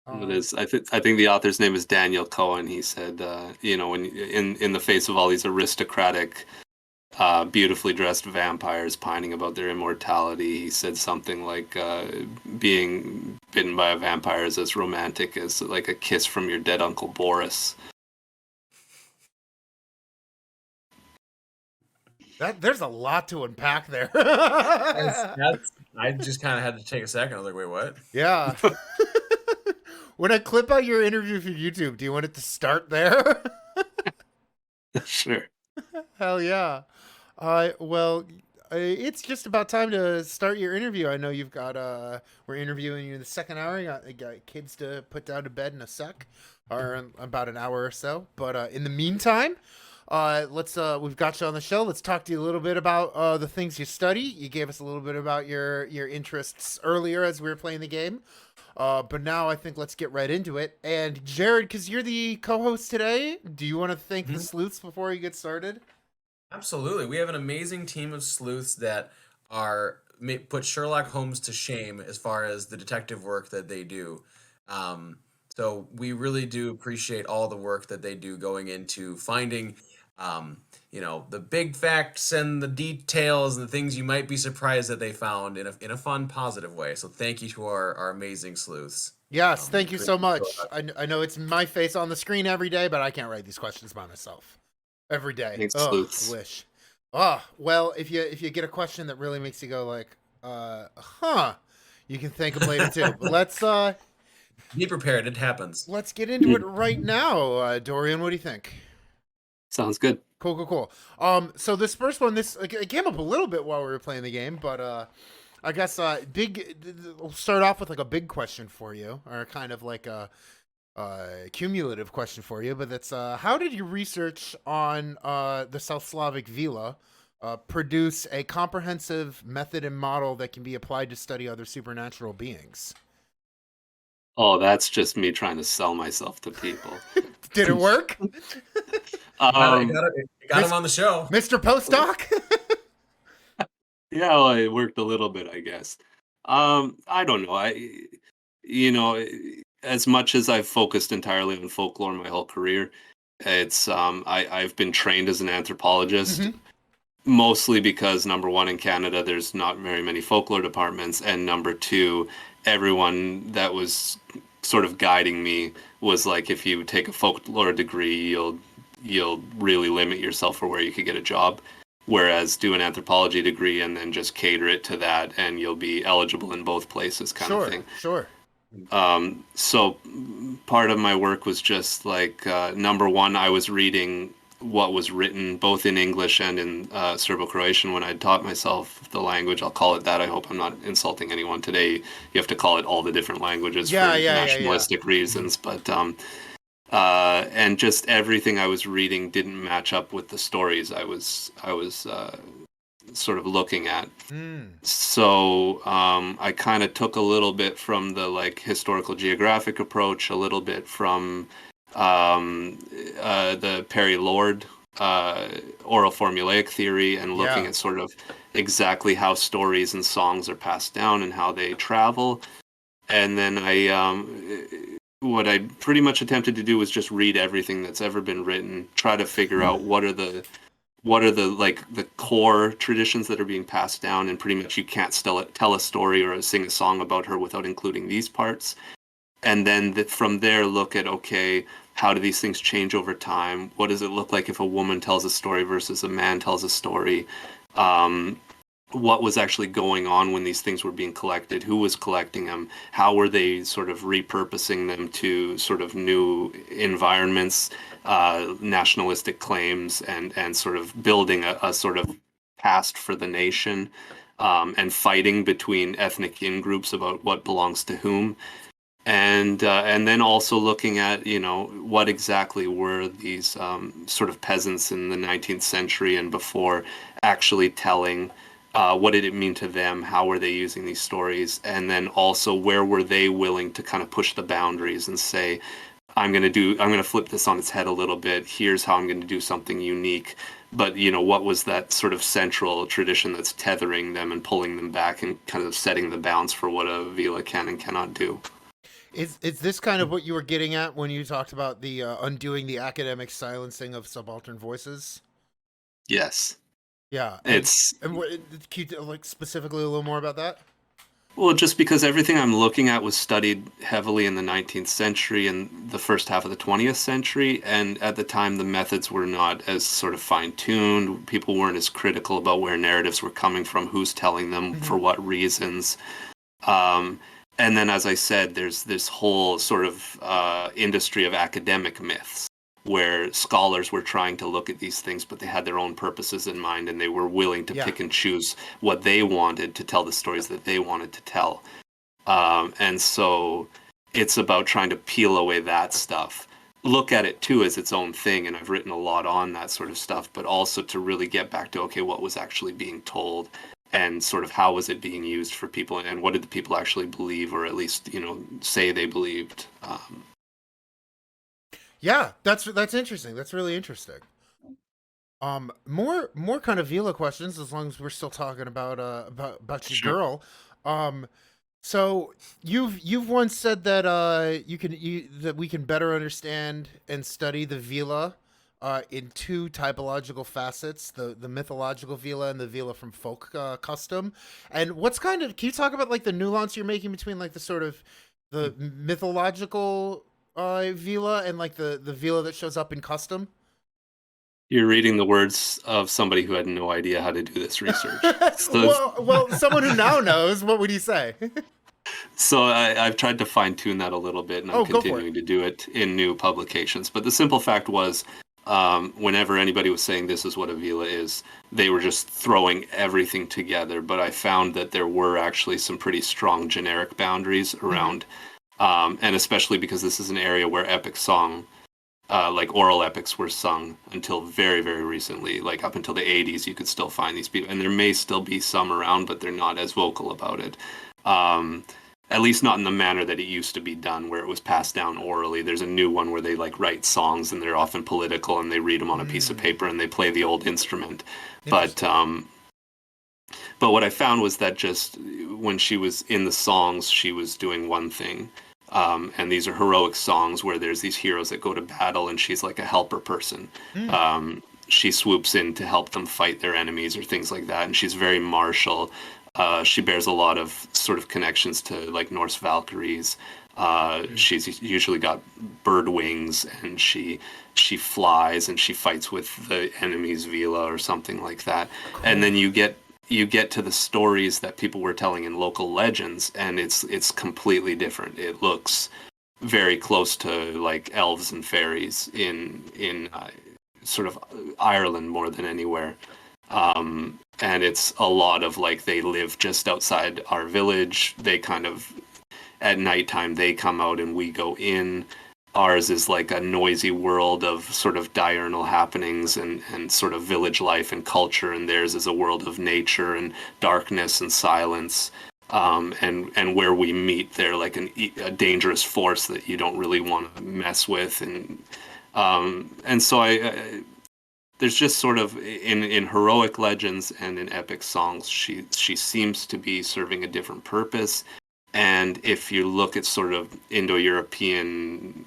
It Um, is. I think the author's name is Daniel Cohen. He said, when in the face of all these aristocratic, beautifully dressed vampires pining about their immortality, he said something like, being bitten by a vampire is as romantic as like a kiss from your dead Uncle Boris. there's a lot to unpack there. That's I just kind of had to take a second. I was like, wait, what? Yeah. When I clip out your interview for YouTube, do you want it to start there? Sure. Hell yeah. Well, it's just about time to start your interview. I know you've got we're interviewing you in the second hour. You got kids to put down to bed in a sec, or in about an hour or so. But in the meantime, let's we've got you on the show. Let's talk to you a little bit about the things you study. You gave us a little bit about your interests earlier as we were playing the game. But now I think let's get right into it. And Jared, because you're the co-host today, do you want to thank the Mhm. sleuths before you get started? Absolutely. We have an amazing team of sleuths that put Sherlock Holmes to shame as far as the detective work that they do. Um, so we really do appreciate all the work that they do going into finding, um, the big facts and the details and the things you might be surprised that they found in a fun, positive way. So thank you to our amazing sleuths. Yes, We thank you so create much. Sherlock. I know it's my face on the screen every day, but I can't write these questions by myself every day. Thanks, Ugh, I sleuths. wish. Oh, well, if you get a question that really makes you go like, huh, you can thank them later too. But Be prepared. It happens. let's get into it right now. Dorian, what do you think? Sounds good. Cool, cool, cool. So this first one, this like, it came up a little bit while we were playing the game, but I guess we'll start off with like a big question for you, or kind of like a cumulative question for you. But that's how did your research on the South Slavic Vila produce a comprehensive method and model that can be applied to study other supernatural beings? Oh, that's just me trying to sell myself to people. Did it work, Um, It got him Mis- on the show. Mr. Postdoc? yeah, well, it worked a little bit, I guess. I don't know. You know, as much as I've focused entirely on folklore my whole career, I've been trained as an anthropologist, Hmm. mostly because number one, in Canada, there's not very many folklore departments, and number two, everyone that was sort of guiding me was like, if you take a folklore degree, you'll really limit yourself for where you could get a job. Whereas do an anthropology degree and then just cater it to that, and you'll be eligible in both places, kind of Sure, thing. sure. So part of my work was just like, number one, I was reading what was written both in English and in Serbo-Croatian when I taught myself the language. I'll call it that. I hope I'm not insulting anyone today. You have to call it all the different languages Yeah, for yeah, yeah, yeah. nationalistic reasons, but and just everything I was reading didn't match up with the stories I was sort of looking at. Mm. So I kind of took a little bit from the like historical geographic approach, a little bit from the Perry Lord oral formulaic theory, and looking Yeah. at sort of exactly how stories and songs are passed down and how they travel. And then what I pretty much attempted to do was just read everything that's ever been written, try to figure out what are the like the core traditions that are being passed down, and pretty much you can't still tell a story or sing a song about her without including these parts. And then from there look at, okay, how do these things change over time? What does it look like if a woman tells a story versus a man tells a story? um, what was actually going on when these things were being collected, who was collecting them, how were they sort of repurposing them to sort of new environments, nationalistic claims, and sort of building a sort of past for the nation, and fighting between ethnic in groups about what belongs to whom. And then also looking at, what exactly were these sort of peasants in the 19th century and before actually telling, what did it mean to them, how were they using these stories, and then also where were they willing to kind of push the boundaries and say, I'm going to flip this on its head a little bit, here's how I'm going to do something unique. But what was that sort of central tradition that's tethering them and pulling them back and kind of setting the bounds for what a vila can and cannot do? Is this kind of what you were getting at when you talked about the undoing the academic silencing of subaltern voices? Yes. Yeah, It's and what, can you like specifically a little more about that? Well, just because everything I'm looking at was studied heavily in the 19th century and the first half of the 20th century, and at the time the methods were not as sort of fine-tuned. People weren't as critical about where narratives were coming from, who's telling them, Hmm. for what reasons. Um, and then, as I said, there's this whole sort of industry of academic myths where scholars were trying to look at these things, but they had their own purposes in mind, and they were willing to Yeah, pick and choose what they wanted to tell the stories that they wanted to tell. And so it's about trying to peel away that stuff. Look at it too as its own thing, and I've written a lot on that sort of stuff, but also to really get back to, okay, what was actually being told and sort of how was it being used for people, and what did the people actually believe, or at least, say they believed. yeah, that's interesting. That's really interesting. More kind of Vila questions, as long as we're still talking about about your Sure. girl. Um, so you've once said that that we can better understand and study the Vila in two typological facets: the mythological Vila and the Vila from folk custom. And what's kind of, can you talk about like the nuance you're making between like the sort of the mythological Vila and like the Vila that shows up in custom? You're reading the words of somebody who had no idea how to do this research. So, Well, someone who now knows, what would you say? so I've tried to fine tune that a little bit, and I'm Oh, go for it. continuing to do it in new publications. But the simple fact was, whenever anybody was saying this is what a vila is, they were just throwing everything together. But I found that there were actually some pretty strong generic boundaries Hmm. around, and especially because this is an area where epic song, like oral epics, were sung until very, very recently. Like up until the 80s, you could still find these people, and there may still be some around, but they're not as vocal about it. Um, at least not in the manner that it used to be done, where it was passed down orally. There's a new one where they like write songs, and they're often political, and they read them on a piece of Mm, paper, and they play the old instrument. But interesting. but what I found was that just when she was in the songs, she was doing one thing. And these are heroic songs where there's these heroes that go to battle, and she's like a helper person. Mm, She swoops in to help them fight their enemies or things like that, and she's very martial. She bears a lot of sort of connections to like Norse Valkyries. mm, She's usually got bird wings, and she flies, and she fights with the enemy's Vila or something like that. And then cool. you get to the stories that people were telling in local legends, and it's completely different. It looks very close to like elves and fairies in sort of Ireland more than anywhere. And it's a lot of like they live just outside our village. They kind of at nighttime they come out and we go in. Ours is like a noisy world of sort of diurnal happenings and sort of village life and culture, and theirs is a world of nature and darkness and silence. And where we meet, they're like a dangerous force that you don't really want to mess with, and so there's just sort of in heroic legends and in epic songs, she seems to be serving a different purpose. And if you look at sort of Indo-European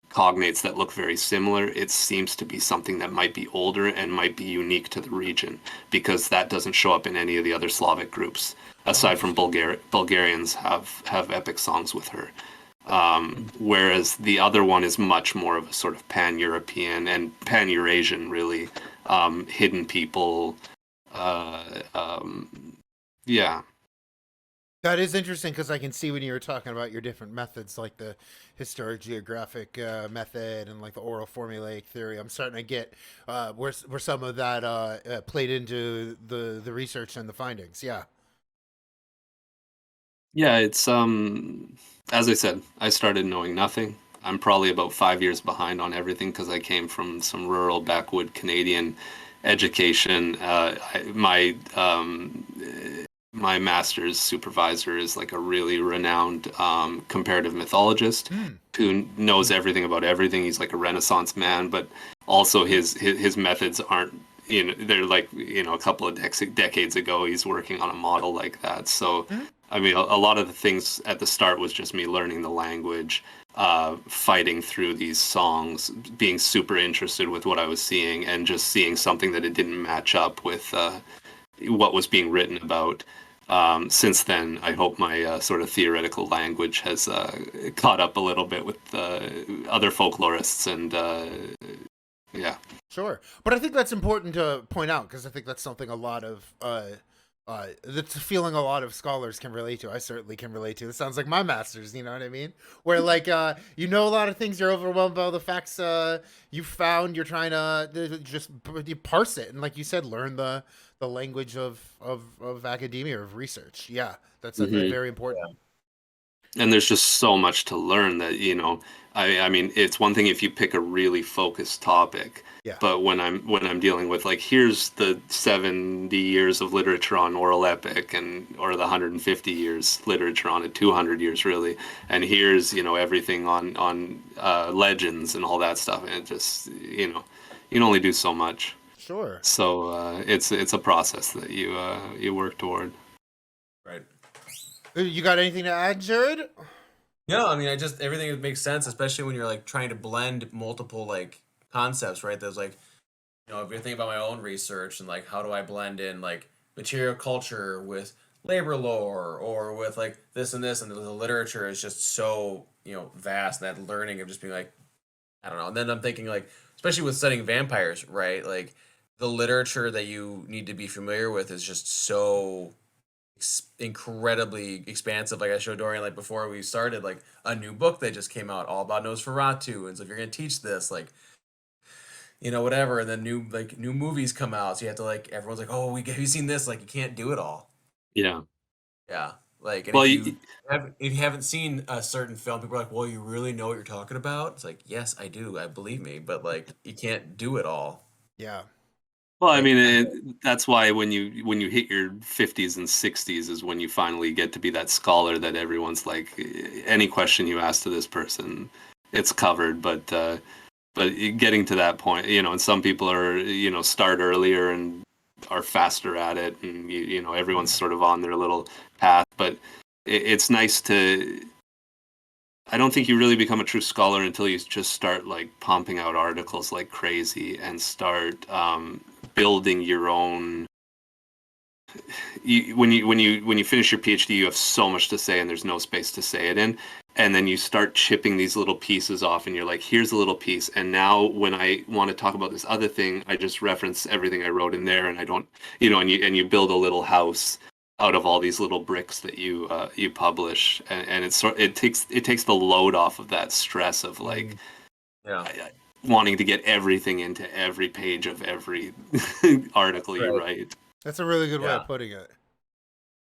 cognates that look very similar, it seems to be something that might be older and might be unique to the region, because that doesn't show up in any of the other Slavic groups Oh, aside from interesting. Bulgarians have epic songs with her. Whereas the other one is much more of a sort of pan-European and pan-Eurasian, really, hidden people. Uh, yeah, That is interesting because I can see when you were talking about your different methods, like the historic geographic method and like the oral formulaic theory. I'm starting to get where some of that played into the research and the findings. Yeah. yeah. It's as I said, I started knowing nothing. I'm probably about 5 years behind on everything because I came from some rural backwood Canadian education. My master's supervisor is like a really renowned comparative mythologist Mm, who knows everything about everything. He's like a Renaissance man, but also his methods aren't, they're like, a couple of decades ago he's working on a model like that. So mm. I mean, a lot of the things at the start was just me learning the language, fighting through these songs, being super interested with what I was seeing, and just seeing something that it didn't match up with what was being written about. Since then, I hope my sort of theoretical language has caught up a little bit with other folklorists, and yeah. Sure, but I think that's important to point out because I think that's something a lot of that's a feeling a lot of scholars can relate to. I certainly can relate to. It sounds like my masters. You know what I mean? Where like you know a lot of things, you're overwhelmed by all the facts you found. You're trying to just you parse it and, like you said, learn the language of academia or of research. Yeah, that's Mhm. very important. And there's just so much to learn that, I mean, it's one thing if you pick a really focused topic, Yeah, but when I'm dealing with, like, here's the 70 years of literature on oral epic, and or the 150 years literature on it, 200 years really, and here's, everything on legends and all that stuff, and it just, you can only do so much. sure. So it's a process that you work toward. Right. You got anything to add, Jared? No, I mean, I just everything makes sense, especially when you're like trying to blend multiple like concepts, right? There's like, if you're thinking about my own research and like how do I blend in like material culture with labor lore or with like this and this, and the literature is just so vast. And that learning of just being like, I don't know. And then I'm thinking like, especially with studying vampires, right? Like the literature that you need to be familiar with is just so incredibly expansive. Like I showed Dorian, like before we started, like a new book that just came out all about Nosferatu, and so if you're gonna teach this, like whatever, and then new movies come out, so you have to like everyone's like, oh, have you seen this? Like you can't do it all. Yeah. Yeah, like and Well, if you haven't seen a certain film, people are like, well, you really know what you're talking about. It's like, yes, I do. I believe me, but like you can't do it all. Yeah. I Like mean, that's why when you hit your 50s and 60s is when you finally get to be that scholar that everyone's like, any question you ask to this person, it's covered. But getting to that point, and some people are, start earlier and are faster at it, and everyone's sort of on their little path. But it's nice to. I don't think you really become a true scholar until you just start like pumping out articles like crazy and start building your own. When you finish your PhD, you have so much to say, and there's no space to say it in. And then you start chipping these little pieces off, and you're like, "Here's a little piece." And now, when I want to talk about this other thing, I just reference everything I wrote in there, and I don't, and you build a little house out of all these little bricks that you publish, and it takes the load off of that stress of like yeah, wanting to get everything into every page of every article you right, write. That's a really good way yeah. of putting it.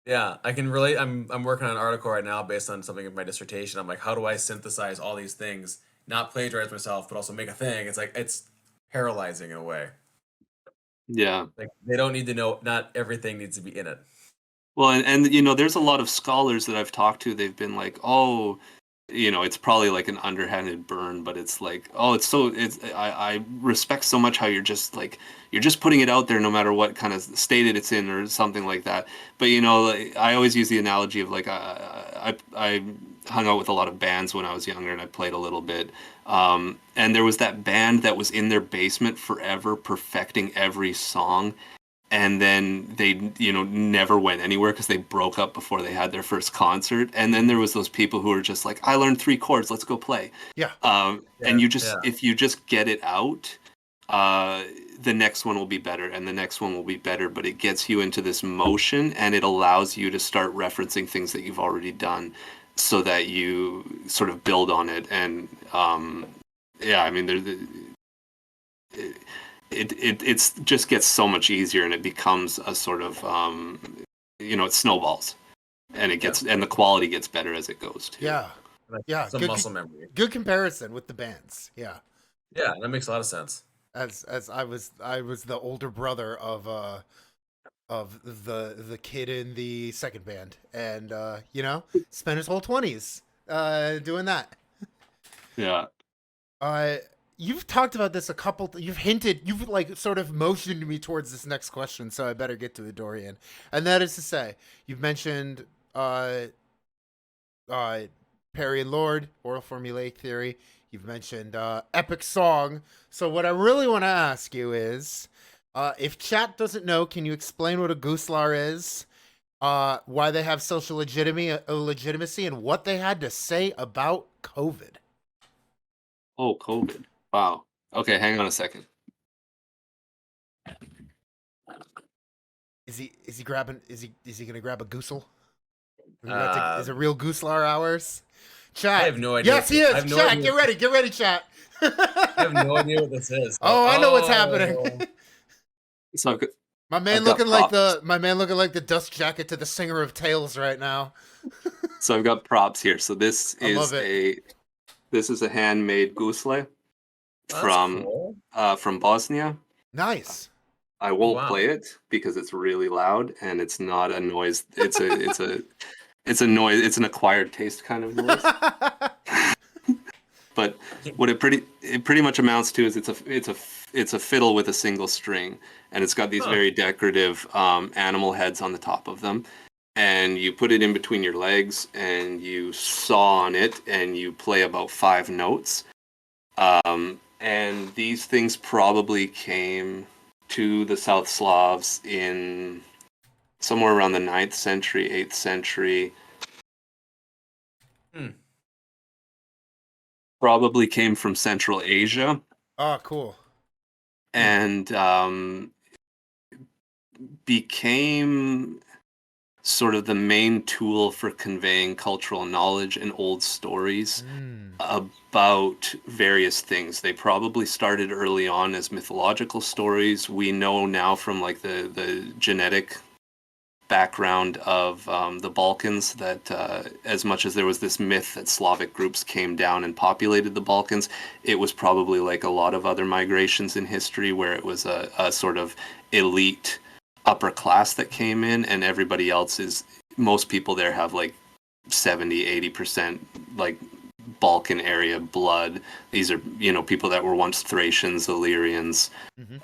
Yeah, I can relate. I'm working on an article right now based on something in my dissertation. I'm like, how do I synthesize all these things, not plagiarize myself, but also make a thing? It's like it's paralyzing in a way. Yeah. Like they don't need to know. Not everything needs to be in it. Well, and there's a lot of scholars that I've talked to. They've been like, "Oh, it's probably like an underhanded burn, but it's like, oh, I respect so much how you're just putting it out there no matter what kind of state it's in or something like that." But like, I always use the analogy of like I hung out with a lot of bands when I was younger, and I played a little bit. And there was that band that was in their basement forever, perfecting every song, and then they never went anywhere because they broke up before they had their first concert. And then there was those people who were just like, I learned 3 chords, let's go play. Yeah. And Yeah, yeah, if you just get it out, uh, the next one will be better, and the next one will be better. But it gets you into this motion, and it allows you to start referencing things that you've already done, so that you sort of build on it. And yeah, I mean, it's just gets so much easier, and it becomes a sort of it snowballs, and it yeah. gets, and the quality gets better as it goes too. Yeah. Like Yeah. some muscle memory. Good comparison with the bands. Yeah. Yeah, that makes a lot of sense. As I was the older brother of the kid in the second band, and spent his whole 20s doing that. Yeah. Uh, you've talked about this a couple. You've hinted. You've like sort of motioned me towards this next question, so I better get to it, Dorian. And that is to say, you've mentioned uh, uh, Perry and Lord, oral formulaic theory. You've mentioned epic song. So what I really want to ask you is, if chat doesn't know, can you explain what a guslar is? Why they have social legitimacy, and what they had to say about COVID. Oh, COVID. Wow. Okay, hang on a second. Is he grabbing? Is he gonna grab a goosel? Is it Um, real gooslar hours? Chat. I have no idea. Yes, he is. I have no Chat, idea. get ready, chat. I have no idea what this is. Oh, I know what's happening. So I've got, My man I've got looking like props. the dust jacket to the singer of Tales right now. So I've got props here. So I love it. this is a handmade gusle Oh, that's from cool. from Bosnia. Nice. I Oh, won't wow. play it because it's really loud and it's not a noise. It's a noise. It's an acquired taste kind of noise. But what it pretty much amounts to is it's a fiddle with a single string, and it's got these Huh. very decorative animal heads on the top of them. And you put it in between your legs, and you saw on it, and you play about 5 notes. And these things probably came to the South Slavs in somewhere around the 9th century, 8th century. Hmm. Probably came from Central Asia, Oh, cool. and became sort of the main tool for conveying cultural knowledge and old stories about various things. They probably started early on as mythological stories. We know now from like the genetic background of the Balkans that as much as there was this myth that Slavic groups came down and populated the Balkans, it was probably like a lot of other migrations in history where it was a sort of elite upper class that came in, and everybody else is, most people there have like 70-80% like Balkan area blood. These are, you know, people that were once Thracians, Illyrians. There's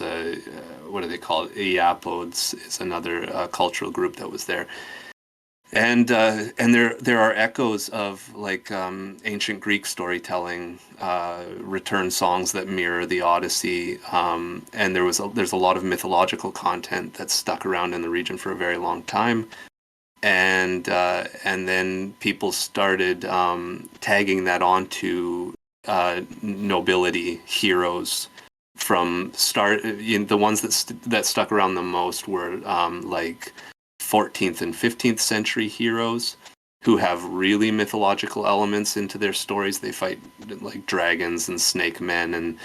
a what do they call it? Iapods is another cultural group that was there, and there are echoes of like ancient Greek storytelling, return songs that mirror the Odyssey, and there's a lot of mythological content that's stuck around in the region for a very long time. And then people started tagging that onto nobility heroes from the ones that stuck around the most were like 14th and 15th century heroes who have really mythological elements into their stories. They fight like dragons and snake men and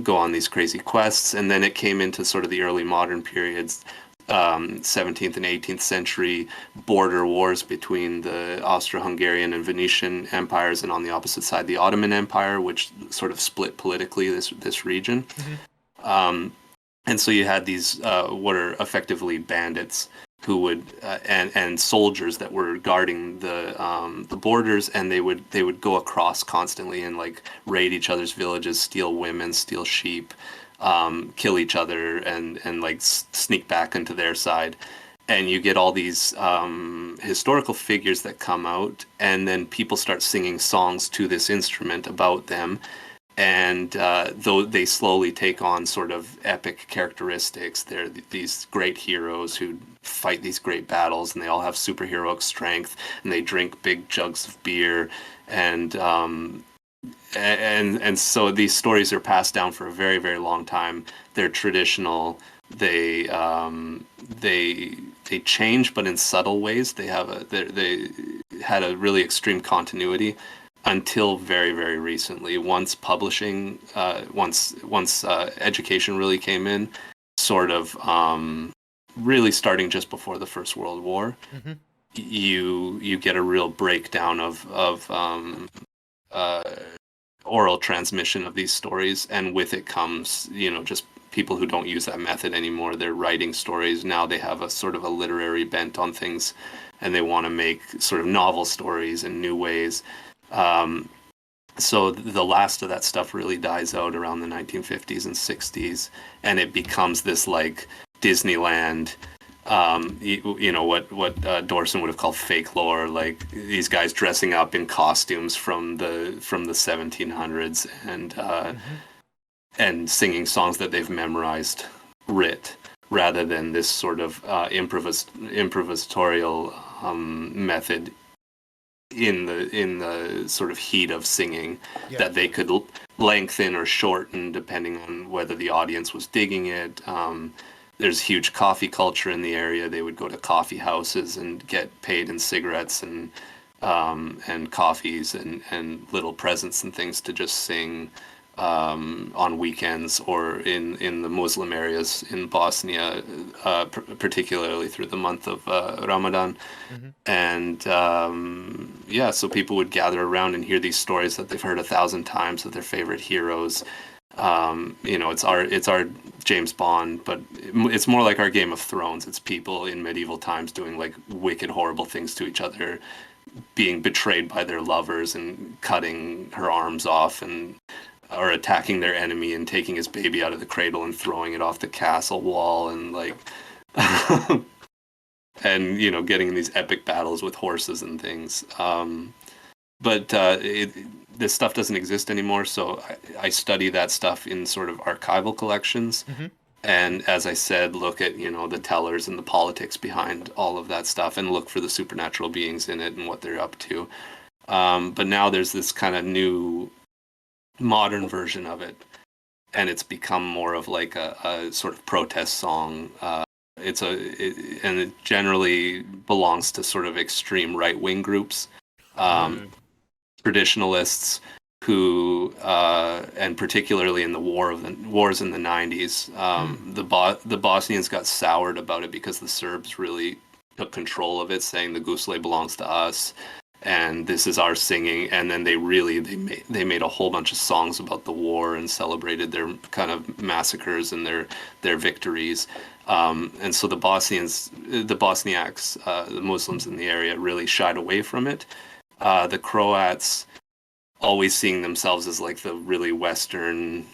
go on these crazy quests. And then it came into sort of the early modern periods, 17th and 18th century border wars between the Austro-Hungarian and Venetian empires, and on the opposite side, the Ottoman Empire, which sort of split politically this region. And so you had these what are effectively bandits who would and soldiers that were guarding the borders, and they would go across constantly and like raid each other's villages, steal women, steal sheep, kill each other, and like sneak back into their side. And you get all these historical figures that come out, and then people start singing songs to this instrument about them. And though they slowly take on sort of epic characteristics, they're these great heroes who fight these great battles, and they all have superheroic strength, and they drink big jugs of beer, and so these stories are passed down for a very, very long time. They're traditional. They change, but in subtle ways. They had a really extreme continuity until very, very recently. Once publishing, once education really came in, sort of really starting just before the First World War, you get a real breakdown of oral transmission of these stories, and with it comes, you know, just people who don't use that method anymore. They're writing stories now. They have a sort of a literary bent on things, and they want to make sort of novel stories in new ways. So the last of that stuff really dies out around the 1950s and 60s, and it becomes this like Disneyland you know what Dorson would have called fake lore, like these guys dressing up in costumes from the 1700s Mm-hmm. and singing songs that they've memorized writ, rather than this sort of improvisatorial method in the sort of heat of singing Yeah. that they could lengthen or shorten depending on whether the audience was digging it. There's huge coffee culture in the area. They would go to coffee houses and get paid in cigarettes and coffees and little presents and things to just sing on weekends, or in the Muslim areas in Bosnia, particularly through the month of Ramadan. Mm-hmm. And yeah, so people would gather around and hear these stories that they've heard 1,000 times of their favorite heroes. You know, it's our James Bond, but it's more like our Game of Thrones. It's people in medieval times doing like wicked, horrible things to each other, being betrayed by their lovers and cutting her arms off, and or attacking their enemy and taking his baby out of the cradle and throwing it off the castle wall, and like and you know, getting in these epic battles with horses and things. But this stuff doesn't exist anymore, so I study that stuff in sort of archival collections. Mm-hmm. And as I said, look at, you know, the tellers and the politics behind all of that stuff, and look for the supernatural beings in it and what they're up to. But now there's this kind of new modern version of it, and it's become more of like a sort of protest song. And it generally belongs to sort of extreme right-wing groups, traditionalists who, and particularly in the wars in the 90s, the Bosnians got soured about it because the Serbs really took control of it, saying the Gusle belongs to us, and this is our singing. And then they made a whole bunch of songs about the war and celebrated their kind of massacres and their victories. And so the Bosniaks, the Muslims in the area, really shied away from it. The Croats, always seeing themselves as like the really Western,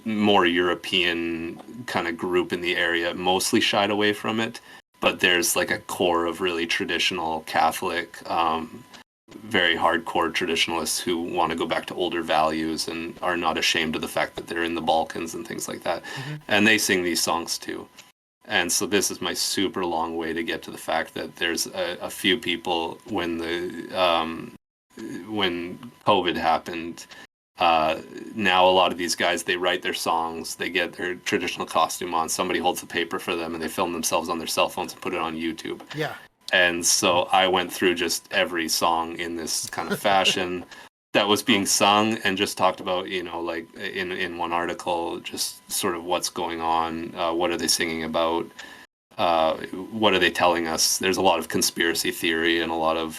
more European kind of group in the area, mostly shied away from it. But there's like a core of really traditional Catholic, very hardcore traditionalists who want to go back to older values and are not ashamed of the fact that they're in the Balkans and things like that. Mm-hmm. And they sing these songs too. And so this is my super long way to get to the fact that there's a few people when COVID happened. Now a lot of these guys, they write their songs, they get their traditional costume on, somebody holds the paper for them, and they film themselves on their cell phones and put it on YouTube. Yeah. And so I went through just every song in this kind of fashion that was being sung, and just talked about, you know, like in one article, just sort of what's going on, what are they singing about, what are they telling us. There's a lot of conspiracy theory and a lot of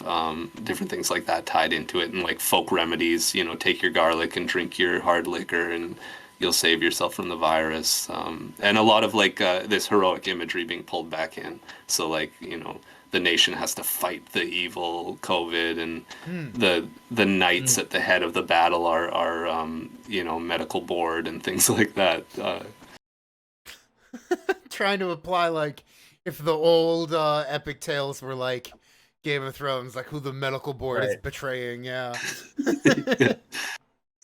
different things like that tied into it, and like folk remedies, you know, take your garlic and drink your hard liquor and you'll save yourself from the virus, and a lot of like this heroic imagery being pulled back in. So like, you know, the nation has to fight the evil COVID, and the knights at the head of the battle are you know, medical board and things like that. Trying to apply, like, if the old epic tales were like Game of Thrones, like who the medical board is betraying. Yeah.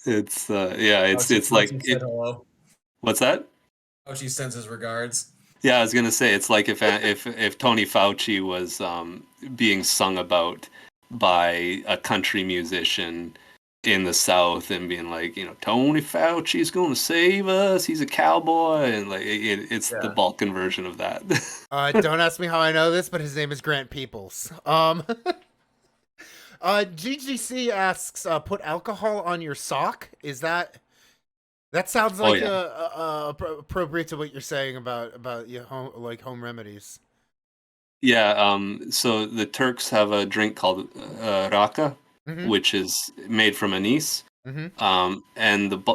It's it's like hello. What's that? Oh, she sends his regards. Yeah, I was gonna say, it's like if Tony Fauci was being sung about by a country musician in the South, and being like, you know, Tony Fauci's gonna save us, he's a cowboy, and like it's the Balkan version of that. Don't ask me how I know this, but his name is Grant Peoples. GGC asks, put alcohol on your sock. Is that sounds like appropriate to what you're saying about your home remedies. Yeah, so the Turks have a drink called raka, which is made from anise. And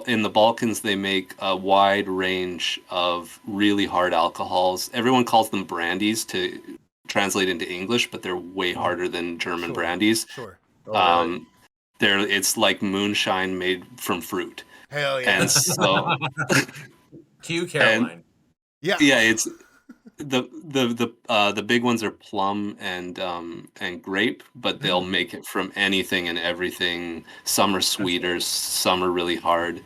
in the Balkans, they make a wide range of really hard alcohols. Everyone calls them brandies to translate into English, but they're way harder than German brandies. Sure. It's like moonshine made from fruit. Hell yeah. And so Cue Caroline. Yeah. Yeah, The big ones are plum and grape, but they'll make it from anything and everything. Some are sweeter, some are really hard.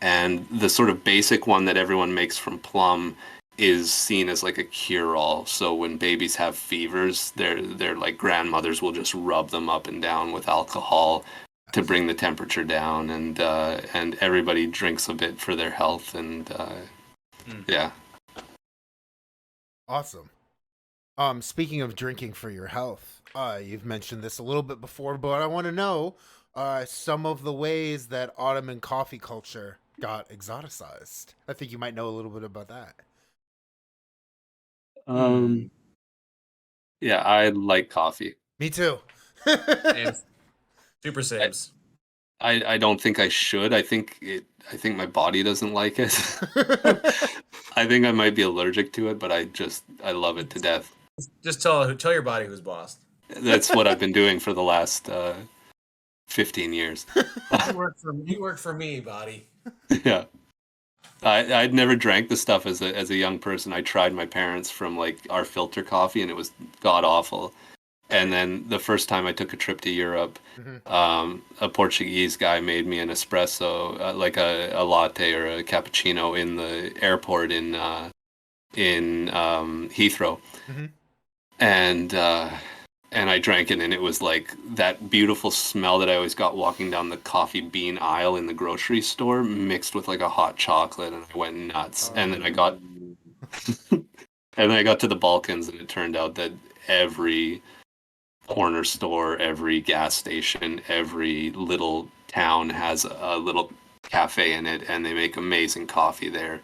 And the sort of basic one that everyone makes from plum is seen as like a cure-all. So when babies have fevers, they're like grandmothers will just rub them up and down with alcohol to bring the temperature down, and everybody drinks a bit for their health, and yeah. Awesome. Speaking of drinking for your health, you've mentioned this a little bit before, but I want to know some of the ways that Ottoman coffee culture got exoticized. I think you might know a little bit about that. Yeah, I like coffee. Me too. And super I, saves. I don't think I should. I think my body doesn't like it. I think I might be allergic to it, but I love it to death. Just tell your body who's boss. That's what I've been doing for the last 15 years. You work for me, body. Yeah. I'd never drank the stuff as a young person. I tried my parents from like our filter coffee, and it was god awful. And then the first time I took a trip to Europe, a Portuguese guy made me an espresso, like a latte or a cappuccino in the airport in Heathrow, and I drank it, and it was like that beautiful smell that I always got walking down the coffee bean aisle in the grocery store, mixed with like a hot chocolate, and I went nuts. And then I got, and then I got to the Balkans, and it turned out that every corner store, every gas station, every little town has a little cafe in it, and they make amazing coffee there.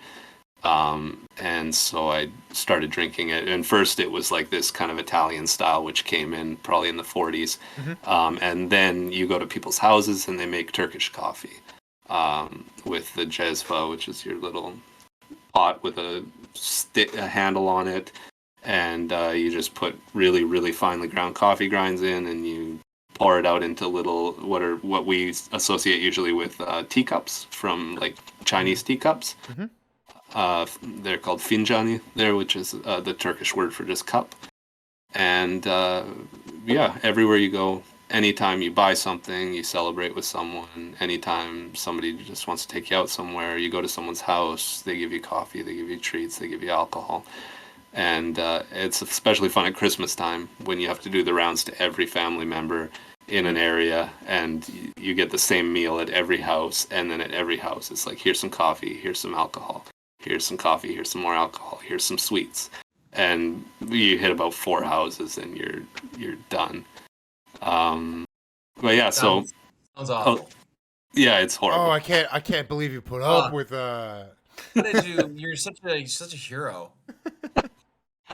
And so I started drinking it. And first it was like this kind of Italian style, which came in probably in the 40s. And then you go to people's houses and they make Turkish coffee with the jezva, which is your little pot with a handle on it. And you just put really, really finely ground coffee grinds in, and you pour it out into little what we associate usually with teacups from like Chinese teacups. They're called finjani there, which is the Turkish word for just cup. And yeah, everywhere you go, anytime you buy something, you celebrate with someone. Anytime somebody just wants to take you out somewhere, you go to someone's house, they give you coffee, they give you treats, they give you alcohol. And it's especially fun at Christmas time when you have to do the rounds to every family member in an area, and you get the same meal at every house. And then at every house, it's like, here's some coffee, here's some alcohol, here's some coffee, here's some more alcohol, here's some sweets. And you hit about 4 houses, and you're done. But yeah, sounds awful. Yeah, it's horrible. Oh, I can't believe you put up with You're such a hero.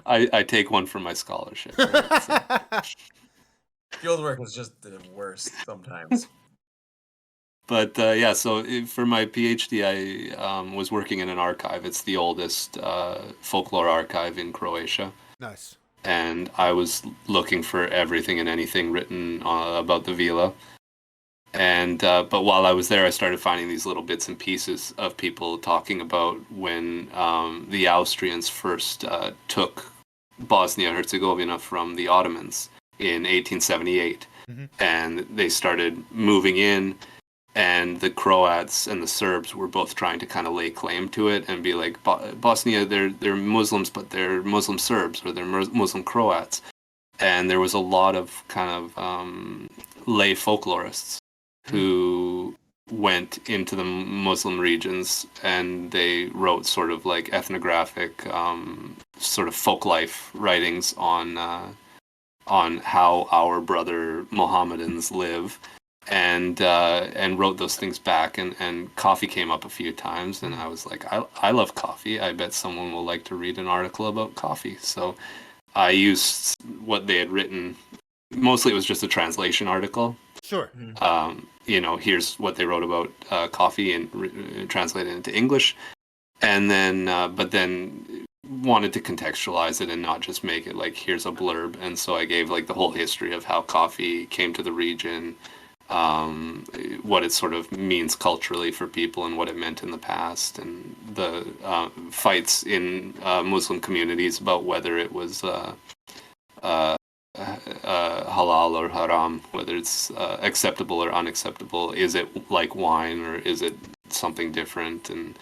I take one for my scholarship. Right? So. Field work is just the worst sometimes. But yeah, so for my PhD, I was working in an archive. It's the oldest folklore archive in Croatia. Nice. And I was looking for everything and anything written about the vila. And but while I was there, I started finding these little bits and pieces of people talking about when the Austrians first took Bosnia-Herzegovina from the Ottomans in 1878. And they started moving in, and the Croats and the Serbs were both trying to kind of lay claim to it and be like, Bosnia, they're Muslims, but they're Muslim Serbs, or they're Muslim Croats. And there was a lot of kind of lay folklorists who went into the Muslim regions, and they wrote sort of like ethnographic, sort of folk life writings on how our brother Mohammedans live, and wrote those things back. And coffee came up a few times, and I was like, I love coffee. I bet someone will like to read an article about coffee. So I used what they had written. Mostly it was just a translation article. Sure. Here's what they wrote about coffee, and translated into English. And then, but then wanted to contextualize it and not just make it like, here's a blurb. And so I gave like the whole history of how coffee came to the region, what it sort of means culturally for people, and what it meant in the past. And fights in Muslim communities about whether it was halal or haram, whether it's acceptable or unacceptable. Is it like wine or is it something different? And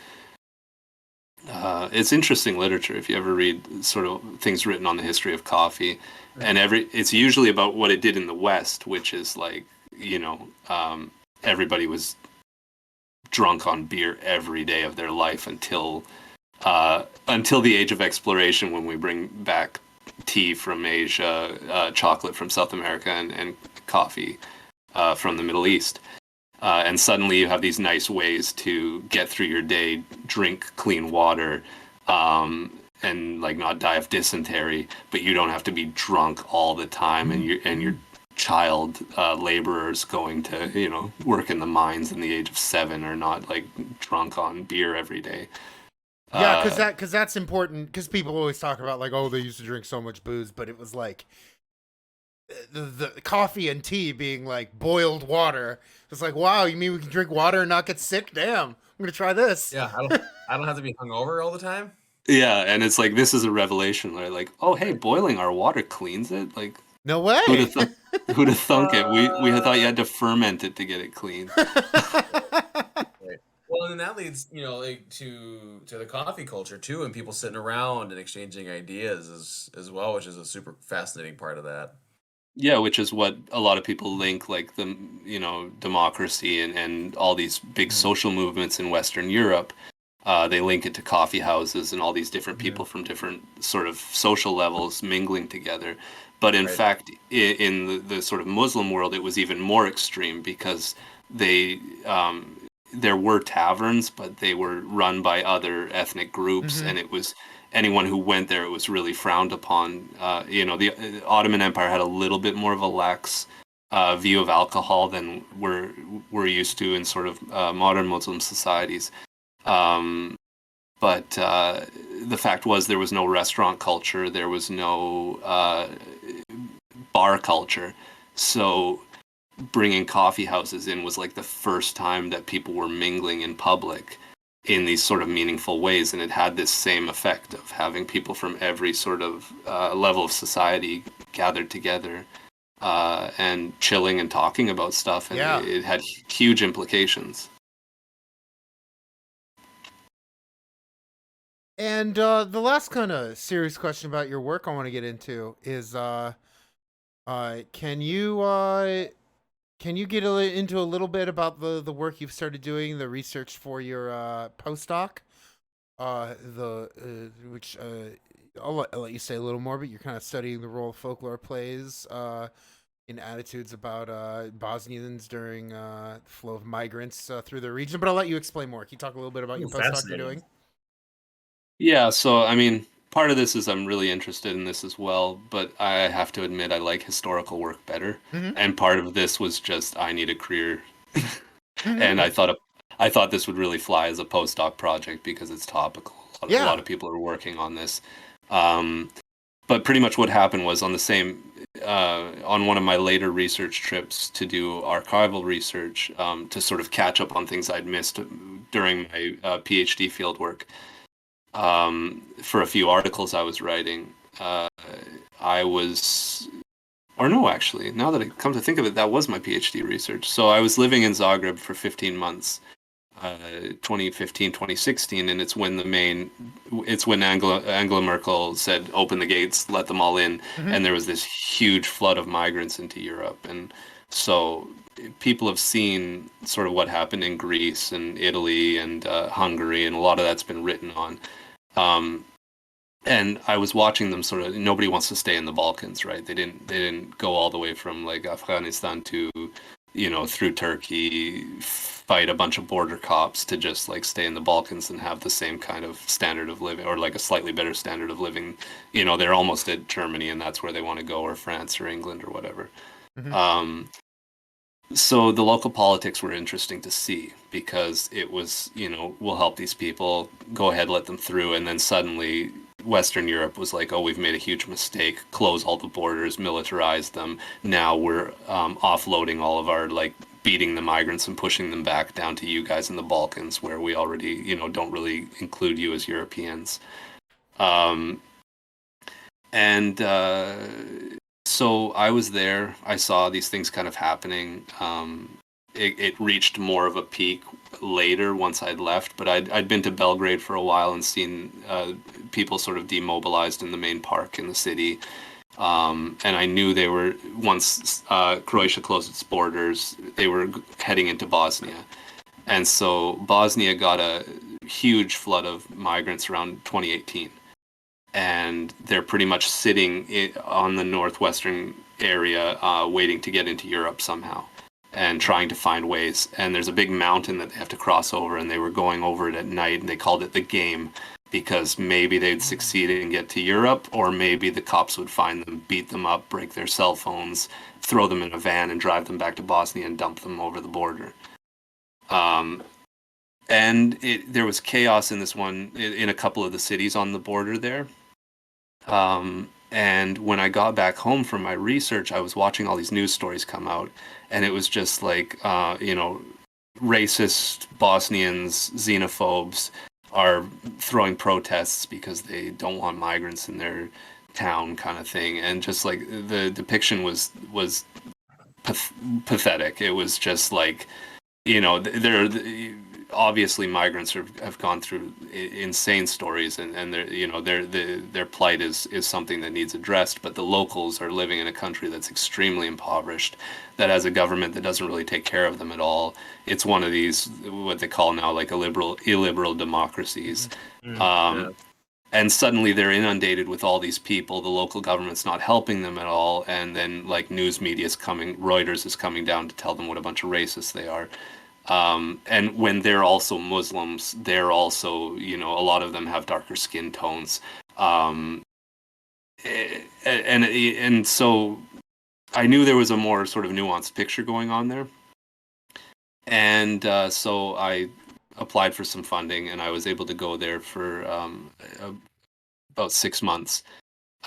it's interesting literature if you ever read sort of things written on the history of coffee, and it's usually about what it did in the West, which is like, everybody was drunk on beer every day of their life until the age of exploration, when we bring back tea from Asia, chocolate from South America, and coffee from the Middle East. And suddenly you have these nice ways to get through your day, drink clean water, and like not die of dysentery, but you don't have to be drunk all the time, and your child laborers going to work in the mines in the age of 7 are not like drunk on beer every day. Yeah, because that's important. Because people always talk about like, oh, they used to drink so much booze, but it was like the coffee and tea being like boiled water. It's like, wow, you mean we can drink water and not get sick? Damn, I'm gonna try this. Yeah, I don't have to be hungover all the time. Yeah, and it's like, this is a revelation, right? Like, oh, hey, boiling our water cleans it. Like, No way. who'd have thunk it? We had thought you had to ferment it to get it clean. Right. Well, and that leads, like to the coffee culture too, and people sitting around and exchanging ideas as well, which is a super fascinating part of that. Yeah, which is what a lot of people link, like the democracy and all these big social movements in Western Europe. They link it to coffee houses and all these different people from different sort of social levels mingling together. But in fact, in the sort of Muslim world, it was even more extreme, because there were taverns, but they were run by other ethnic groups, and it was anyone who went there, it was really frowned upon. The Ottoman Empire had a little bit more of a lax view of alcohol than we're used to in sort of modern Muslim societies. But the fact was, there was no restaurant culture, there was no bar culture, so bringing coffee houses in was like the first time that people were mingling in public in these sort of meaningful ways, and it had this same effect of having people from every sort of level of society gathered together and chilling and talking about stuff, and it had huge implications. And the last kind of serious question about your work I want to get into is, can you get into a little bit about the work you've started doing, the research for your postdoc, which I'll let you say a little more, but you're kind of studying the role folklore plays in attitudes about Bosnians during the flow of migrants through the region. But I'll let you explain more. Can you talk a little bit about your postdoc you're doing? Yeah, so I mean, part of this is I'm really interested in this as well, but I have to admit I like historical work better. And part of this was just, I need a career, and I thought this would really fly as a postdoc project because it's topical. A lot of people are working on this. But pretty much what happened was, on one of my later research trips to do archival research, to sort of catch up on things I'd missed during my PhD fieldwork. For a few articles I was writing, actually, now that I come to think of it, that was my PhD research. So I was living in Zagreb for 15 months, 2015, 2016, and it's when Angela Merkel said, open the gates, let them all in, and there was this huge flood of migrants into Europe. And so people have seen sort of what happened in Greece and Italy and Hungary, and a lot of that's been written on. And I was watching them sort of, nobody wants to stay in the Balkans, right? They didn't go all the way from like Afghanistan to, through Turkey, fight a bunch of border cops to just like stay in the Balkans and have the same kind of standard of living, or like a slightly better standard of living. They're almost at Germany and that's where they want to go, or France or England or whatever. So the local politics were interesting to see, because it was, we'll help these people, go ahead, let them through. And then suddenly Western Europe was like, oh, we've made a huge mistake, close all the borders, militarize them. Now we're offloading all of our like beating the migrants and pushing them back down to you guys in the Balkans, where we already, don't really include you as Europeans. Um, and so I was there. I saw these things kind of happening. It reached more of a peak later once I'd left, but I'd been to Belgrade for a while and seen people sort of demobilized in the main park in the city. And I knew they were, once Croatia closed its borders, they were heading into Bosnia. And so Bosnia got a huge flood of migrants around 2018. And they're pretty much sitting on the northwestern area, waiting to get into Europe somehow and trying to find ways. And there's a big mountain that they have to cross over, and they were going over it at night, and they called it the game because maybe they'd succeed and get to Europe, or maybe the cops would find them, beat them up, break their cell phones, throw them in a van and drive them back to Bosnia and dump them over the border. And there was chaos in in a couple of the cities on the border there. And when I got back home from my research, I was watching all these news stories come out, and it was just like, racist Bosnians, xenophobes are throwing protests because they don't want migrants in their town, kind of thing. And just like the depiction was pathetic. It was just like, they're obviously migrants have gone through insane stories, and their plight is something that needs addressed. But the locals are living in a country that's extremely impoverished, that has a government that doesn't really take care of them at all. It's one of these, what they call now, like illiberal democracies. And suddenly they're inundated with all these people. The local government's not helping them at all, and then like news media is coming, Reuters is coming down to tell them what a bunch of racists they are. And when they're also Muslims, they're also, a lot of them have darker skin tones. And so I knew there was a more sort of nuanced picture going on there. And so I applied for some funding, and I was able to go there for about 6 months.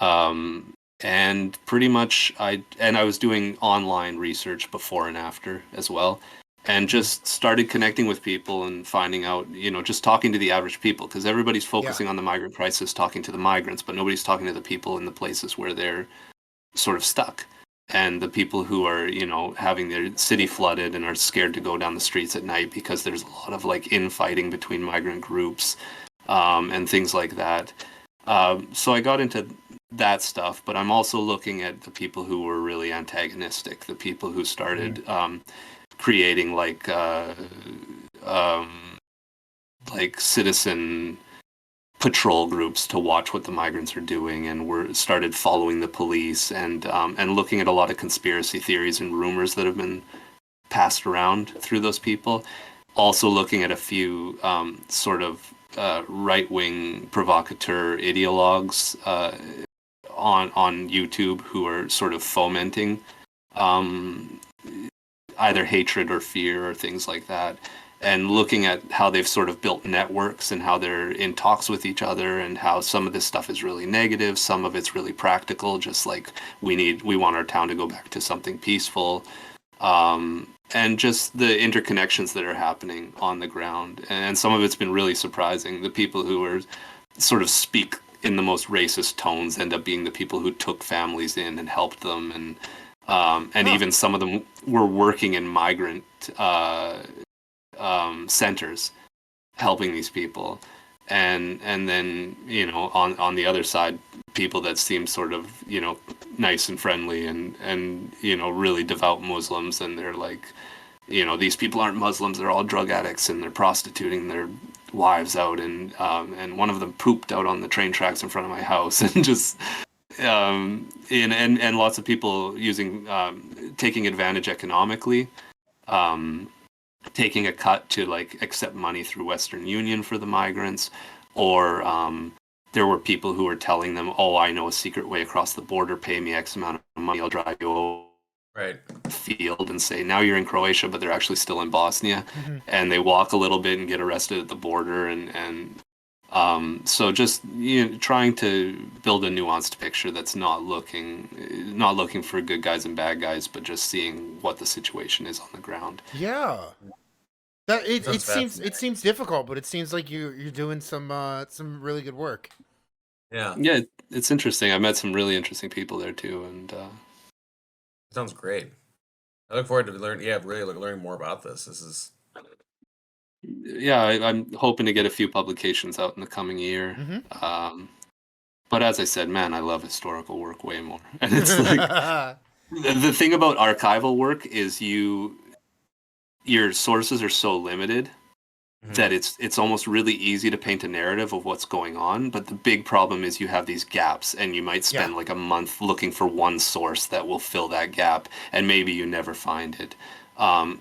And pretty much I was doing online research before and after as well. And just started connecting with people and finding out, just talking to the average people, because everybody's focusing on the migrant crisis, talking to the migrants, but nobody's talking to the people in the places where they're sort of stuck. And the people who are, having their city flooded and are scared to go down the streets at night because there's a lot of like infighting between migrant groups and things like that. So I got into that stuff, but I'm also looking at the people who were really antagonistic, the people who started creating like citizen patrol groups to watch what the migrants are doing, and started following the police and looking at a lot of conspiracy theories and rumors that have been passed around through those people. Also looking at a few sort of right-wing provocateur ideologues on YouTube who are sort of fomenting either hatred or fear or things like that, and looking at how they've sort of built networks and how they're in talks with each other, and how some of this stuff is really negative, some of it's really practical, just like we want our town to go back to something peaceful, and just the interconnections that are happening on the ground. And some of it's been really surprising. The people who are sort of speak in the most racist tones end up being the people who took families in and helped them, and even some of them were working in migrant centers, helping these people, and then on the other side, people that seem sort of nice and friendly and really devout Muslims, and they're like, these people aren't Muslims, they're all drug addicts and they're prostituting their wives out, and one of them pooped out on the train tracks in front of my house, and just and lots of people taking advantage economically, taking a cut to like accept money through Western Union for the migrants, or there were people who were telling them, oh, I know a secret way across the border, pay me X amount of money, I'll drive you over the field, and say, now you're in Croatia, but they're actually still in Bosnia. And they walk a little bit and get arrested at the border, and So just trying to build a nuanced picture that's not looking for good guys and bad guys, but just seeing what the situation is on the ground. Yeah. That Sounds it fascinating. seems difficult, but it seems like you're doing some really good work. Yeah, Yeah, it's interesting. I met some really interesting people there too, and sounds great. I look forward to learning more about this. This is yeah, I'm hoping to get a few publications out in the coming year. Mm-hmm. But as I said, man, I love historical work way more. And it's like the thing about archival work is your sources are so limited Mhm. that it's almost really easy to paint a narrative of what's going on, but the big problem is you have these gaps and you might Yeah. spend like a month looking for one source that will fill that gap, and maybe you never find it.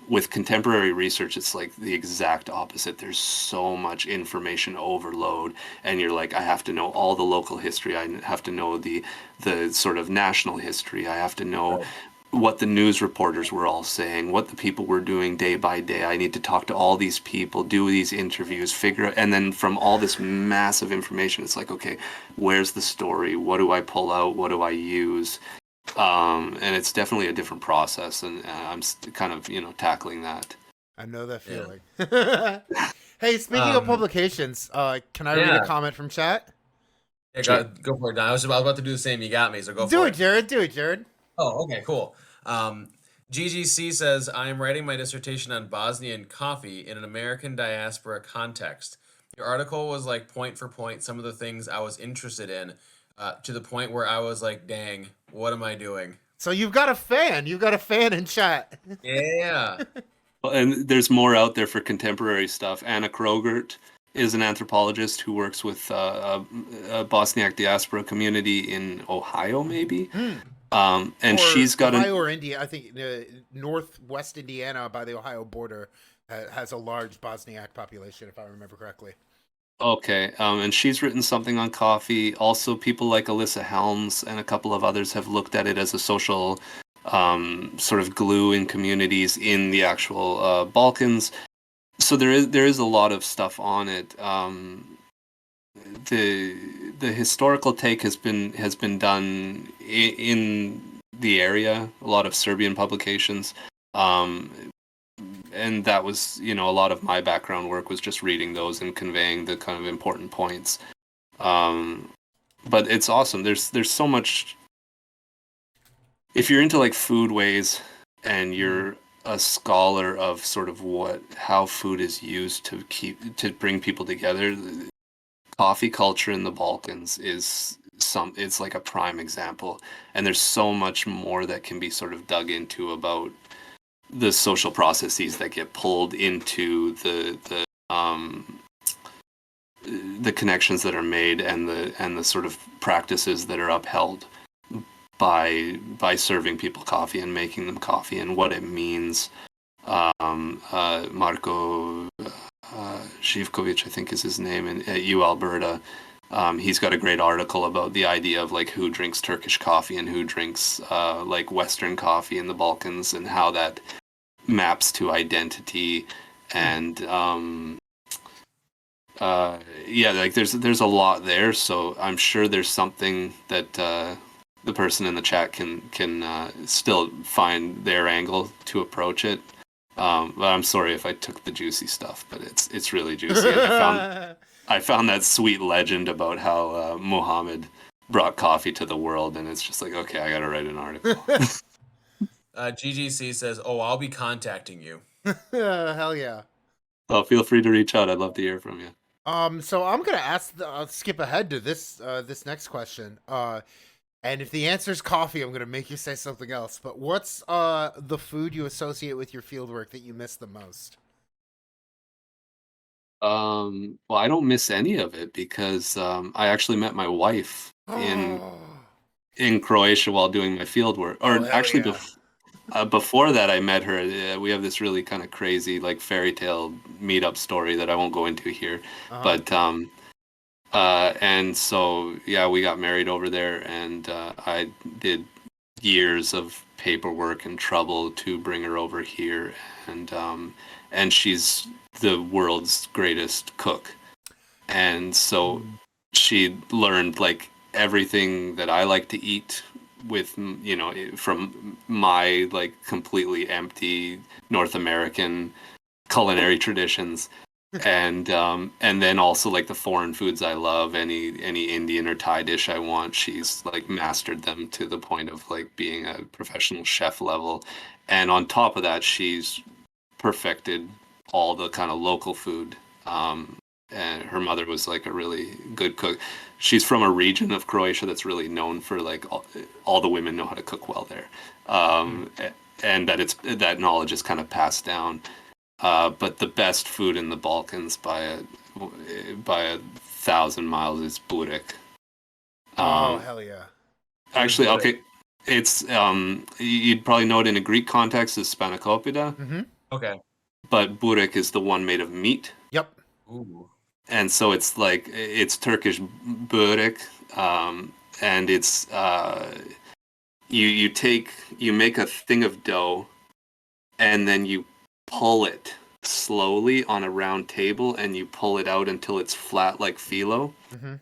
With contemporary research, it's like the exact opposite. There's so much information overload, and you're like, I have to know all the local history. I have to know the sort of national history. I have to know Right. what the news reporters were all saying, what the people were doing day by day. I need to talk to all these people, do these interviews, figure out, and then from all this massive information, it's like, okay, where's the story? What do I pull out? What do I use? And it's definitely a different process, and I'm kind of, tackling that. I know that Yeah. feeling. Hey, speaking of Um, publications, can I read a yeah. comment from chat? Yeah, Sure. go for it, Don. I was about to do the same. You got me, so go Do for it, it. Jared. Do it, Jared. Oh, okay, cool. Um, GGC says, I am writing my dissertation on Bosnian coffee in an American diaspora context. Your article was like point for point some of the things I was interested in, to the point where I was like, dang, what am I doing? So you've got a fan. You've got a fan in chat. Yeah. Well, and there's more out there for contemporary stuff. Anna Krogert is an anthropologist who works with a Bosniak diaspora community in Ohio, maybe. Hmm. And Or she's got Ohio an or India. I think northwest Indiana by the Ohio border has a large Bosniak population, if I remember correctly. Okay, and she's written something on coffee. Also, people like Alyssa Helms and a couple of others have looked at it as a social sort of glue in communities in the actual Balkans. So there is a lot of stuff on it. The the historical take has been done in the area. A lot of Serbian publications. Um, and that was, a lot of my background work was just reading those and conveying the kind of important points. Um, but it's awesome. There's so much. If you're into like foodways and Mm. you're a scholar of sort of how food is used to bring people together, coffee culture in the Balkans is it's like a prime example. And there's so much more that can be sort of dug into about the social processes that get pulled into the connections that are made and the sort of practices that are upheld by serving people coffee and making them coffee and what it means. Marko Živkovic, I think is his name, at U Alberta. He's got a great article about the idea of like who drinks Turkish coffee and who drinks like Western coffee in the Balkans and how that maps to identity and yeah, like there's a lot there. So I'm sure there's something that the person in the chat can still find their angle to approach it. But I'm sorry if I took the juicy stuff, but it's really juicy. And I found that sweet legend about how Muhammad brought coffee to the world, and it's just like, okay, I gotta write an article. GGC says, oh, I'll be contacting you. Hell yeah. Well, feel free to reach out. I'd love to hear from you. So I'm gonna skip ahead to this next question. And if the answer is coffee, I'm gonna make you say something else. But what's the food you associate with your fieldwork that you miss the most? Well, I don't miss any of it because I actually met my wife in Oh, in Croatia while doing my field work. oh Or hell actually, yeah. before that, I met her. We have this really kind of crazy, like fairy tale meetup story that I won't go into here. Uh-huh. But and so yeah, we got married over there, and I did years of paperwork and trouble to bring her over here, and she's the world's greatest cook. and so she learned like everything that I like to eat with, you know, from my like completely empty North American culinary traditions, and then also like the foreign foods I love, any Indian or Thai dish I want, she's like mastered them to the point of like being a professional chef level. And on top of that, she's perfected all the kind of local food. And her mother was like a really good cook. She's from a region of Croatia that's really known for like all the women know how to cook well there, and that knowledge is kind of passed down. But the best food in the Balkans by 1,000 miles is burek. Oh, hell yeah. Actually, okay, it's you'd probably know it in a Greek context as spanakopita, Mm-hmm. Okay. but burek is the one made of meat. Yep. Ooh. And so it's Turkish börek, and it's you make a thing of dough, and then you pull it slowly on a round table, and you pull it out until it's flat like phyllo. Mm-hmm.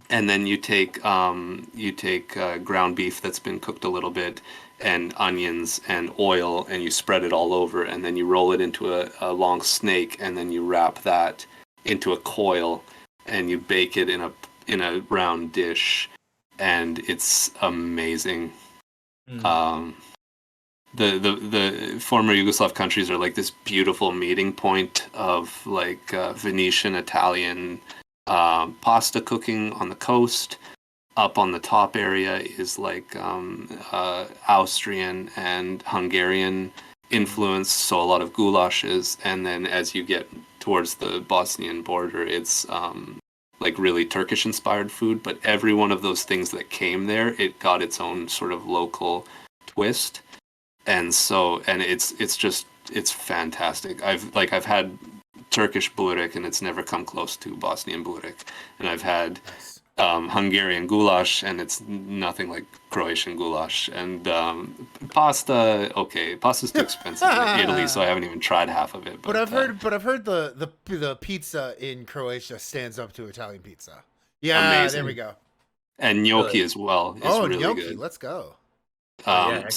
And then you take ground beef that's been cooked a little bit, and onions and oil, and you spread it all over, and then you roll it into a long snake, and then you wrap that into a coil, and you bake it in a round dish, and it's amazing. The former Yugoslav countries are like this beautiful meeting point of like Venetian Italian pasta cooking on the coast. Up on the top area is like Austrian and Hungarian influence, so a lot of goulashes. And then as you get towards the Bosnian border, it's like really Turkish inspired food. But every one of those things that came there, it got its own sort of local twist. And so, and it's fantastic. I've had Turkish burek, and it's never come close to Bosnian burek. And I've had Hungarian goulash, and it's nothing like Croatian goulash. And pasta, okay, pasta's too expensive in Italy, so I haven't even tried half of it. But I've heard the pizza in Croatia stands up to Italian pizza. Yeah, amazing. there we go. And gnocchi as well is really gnocchi, good. Let's go. Yeah.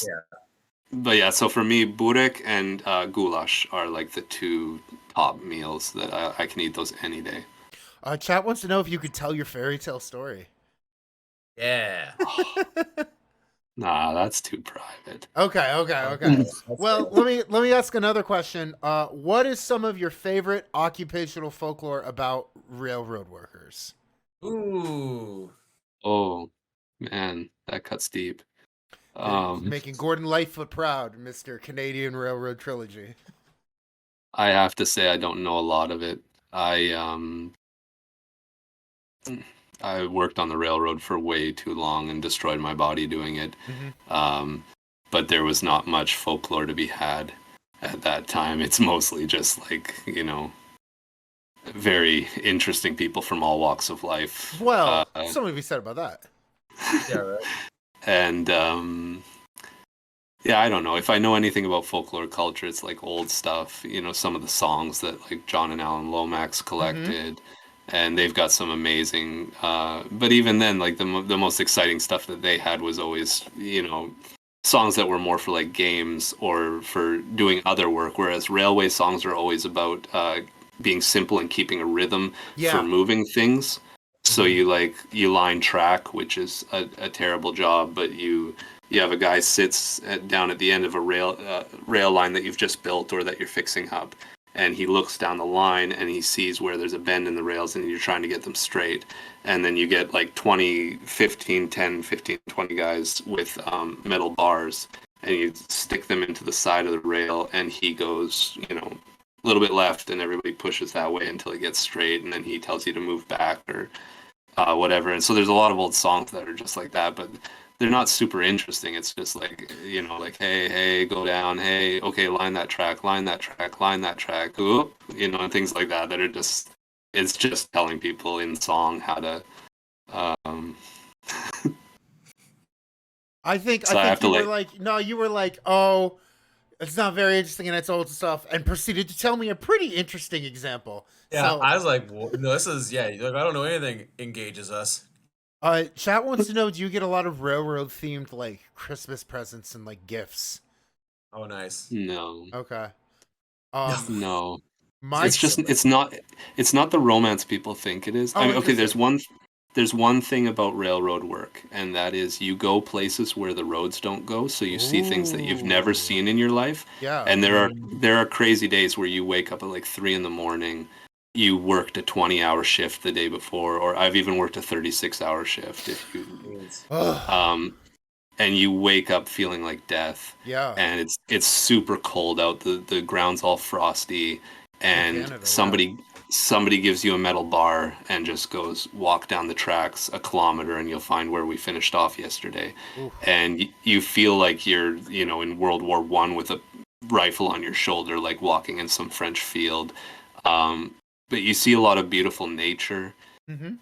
But yeah, so for me, burek and goulash are like the two top meals that I can eat those any day. Chat wants to know if you could tell your fairy tale story. Yeah. Nah, that's too private. Okay. Well, let me ask another question. What is some of your favorite occupational folklore about railroad workers? Ooh. Oh, man, that cuts deep. Making Gordon Lightfoot proud, Mr. Canadian Railroad Trilogy. I have to say I don't know a lot of it. I worked on the railroad for way too long and destroyed my body doing it. Mm-hmm. But there was not much folklore to be had at that time. It's mostly just like, you know, very interesting people from all walks of life. Well, something to be said about that. Yeah, right. And yeah, I don't know. If I know anything about folklore culture, it's like old stuff. You know, some of the songs that like John and Alan Lomax collected, and they've got some amazing. But even then, like the most exciting stuff that they had was always, you know, songs that were more for like games or for doing other work. Whereas railway songs are always about being simple and keeping a rhythm for moving things. So you line track, which is a terrible job, but you have a guy sits down at the end of a rail line that you've just built or that you're fixing up, and he looks down the line and he sees where there's a bend in the rails and you're trying to get them straight. And then you get like 10, 15, 20 guys with metal bars, and you stick them into the side of the rail, and he goes, you know, a little bit left, and everybody pushes that way until it gets straight, and then he tells you to move back or whatever. And so there's a lot of old songs that are just like that, but they're not super interesting. It's just like, you know, like, hey, go down, hey, okay, line that track, oop, you know, and things like that are just, it's just telling people in song how to I think so you were like, oh, It's not very interesting and it's old stuff, and proceeded to tell me a pretty interesting example. Yeah, So, I was like, well, no, this is yeah. Like, I don't know anything engages us. chat wants to know: do you get a lot of railroad themed like Christmas presents and like gifts? Oh, nice. No, Okay. No. no. My It's just it's not the romance people think it is. I oh, mean, okay, interesting. there's one thing about railroad work, and that is you go places where the roads don't go, so you see things that you've never Ooh, seen in your life. yeah. And Mm. there are crazy days where you wake up at like 3 in the morning. You worked a 20-hour shift the day before, or I've even worked a 36-hour shift. If you Jeez. Ugh, um, and you wake up feeling like death, yeah. and it's super cold out, the ground's all frosty, In and Canada, yeah. somebody gives you a metal bar and just goes walk down the tracks a kilometer and you'll find where we finished off yesterday, Oof. and you feel like you're in World War I with a rifle on your shoulder, like walking in some French field. But you see a lot of beautiful nature, Mm-hmm.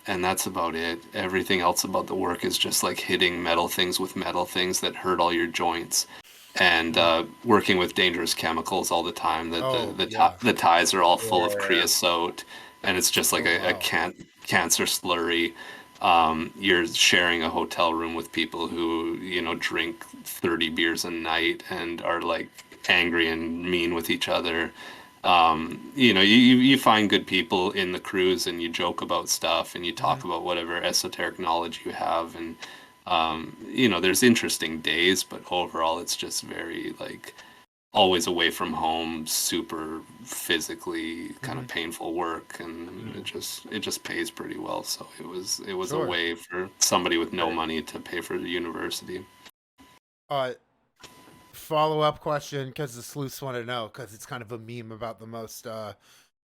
and that's about it. Everything else about the work is just like hitting metal things with metal things that hurt all your joints, and Mm. working with dangerous chemicals all the time. That Oh, yeah. the ties are all full of Yeah. creosote, and it's just like Oh, a wow. cancer slurry. You're sharing a hotel room with people who drink 30 beers a night and are like angry and mean with each other. You find good people in the cruise, and you joke about stuff, and you Mm-hmm. talk about whatever esoteric knowledge you have, and there's interesting days, but overall it's just very like always away from home, super physically kind Mm-hmm. of painful work, and Mm. it just pays pretty well. So it was a Sure. way for somebody with no Right. money to pay for the university. Uh, Follow up question because the sleuths want to know because it's kind of a meme about the most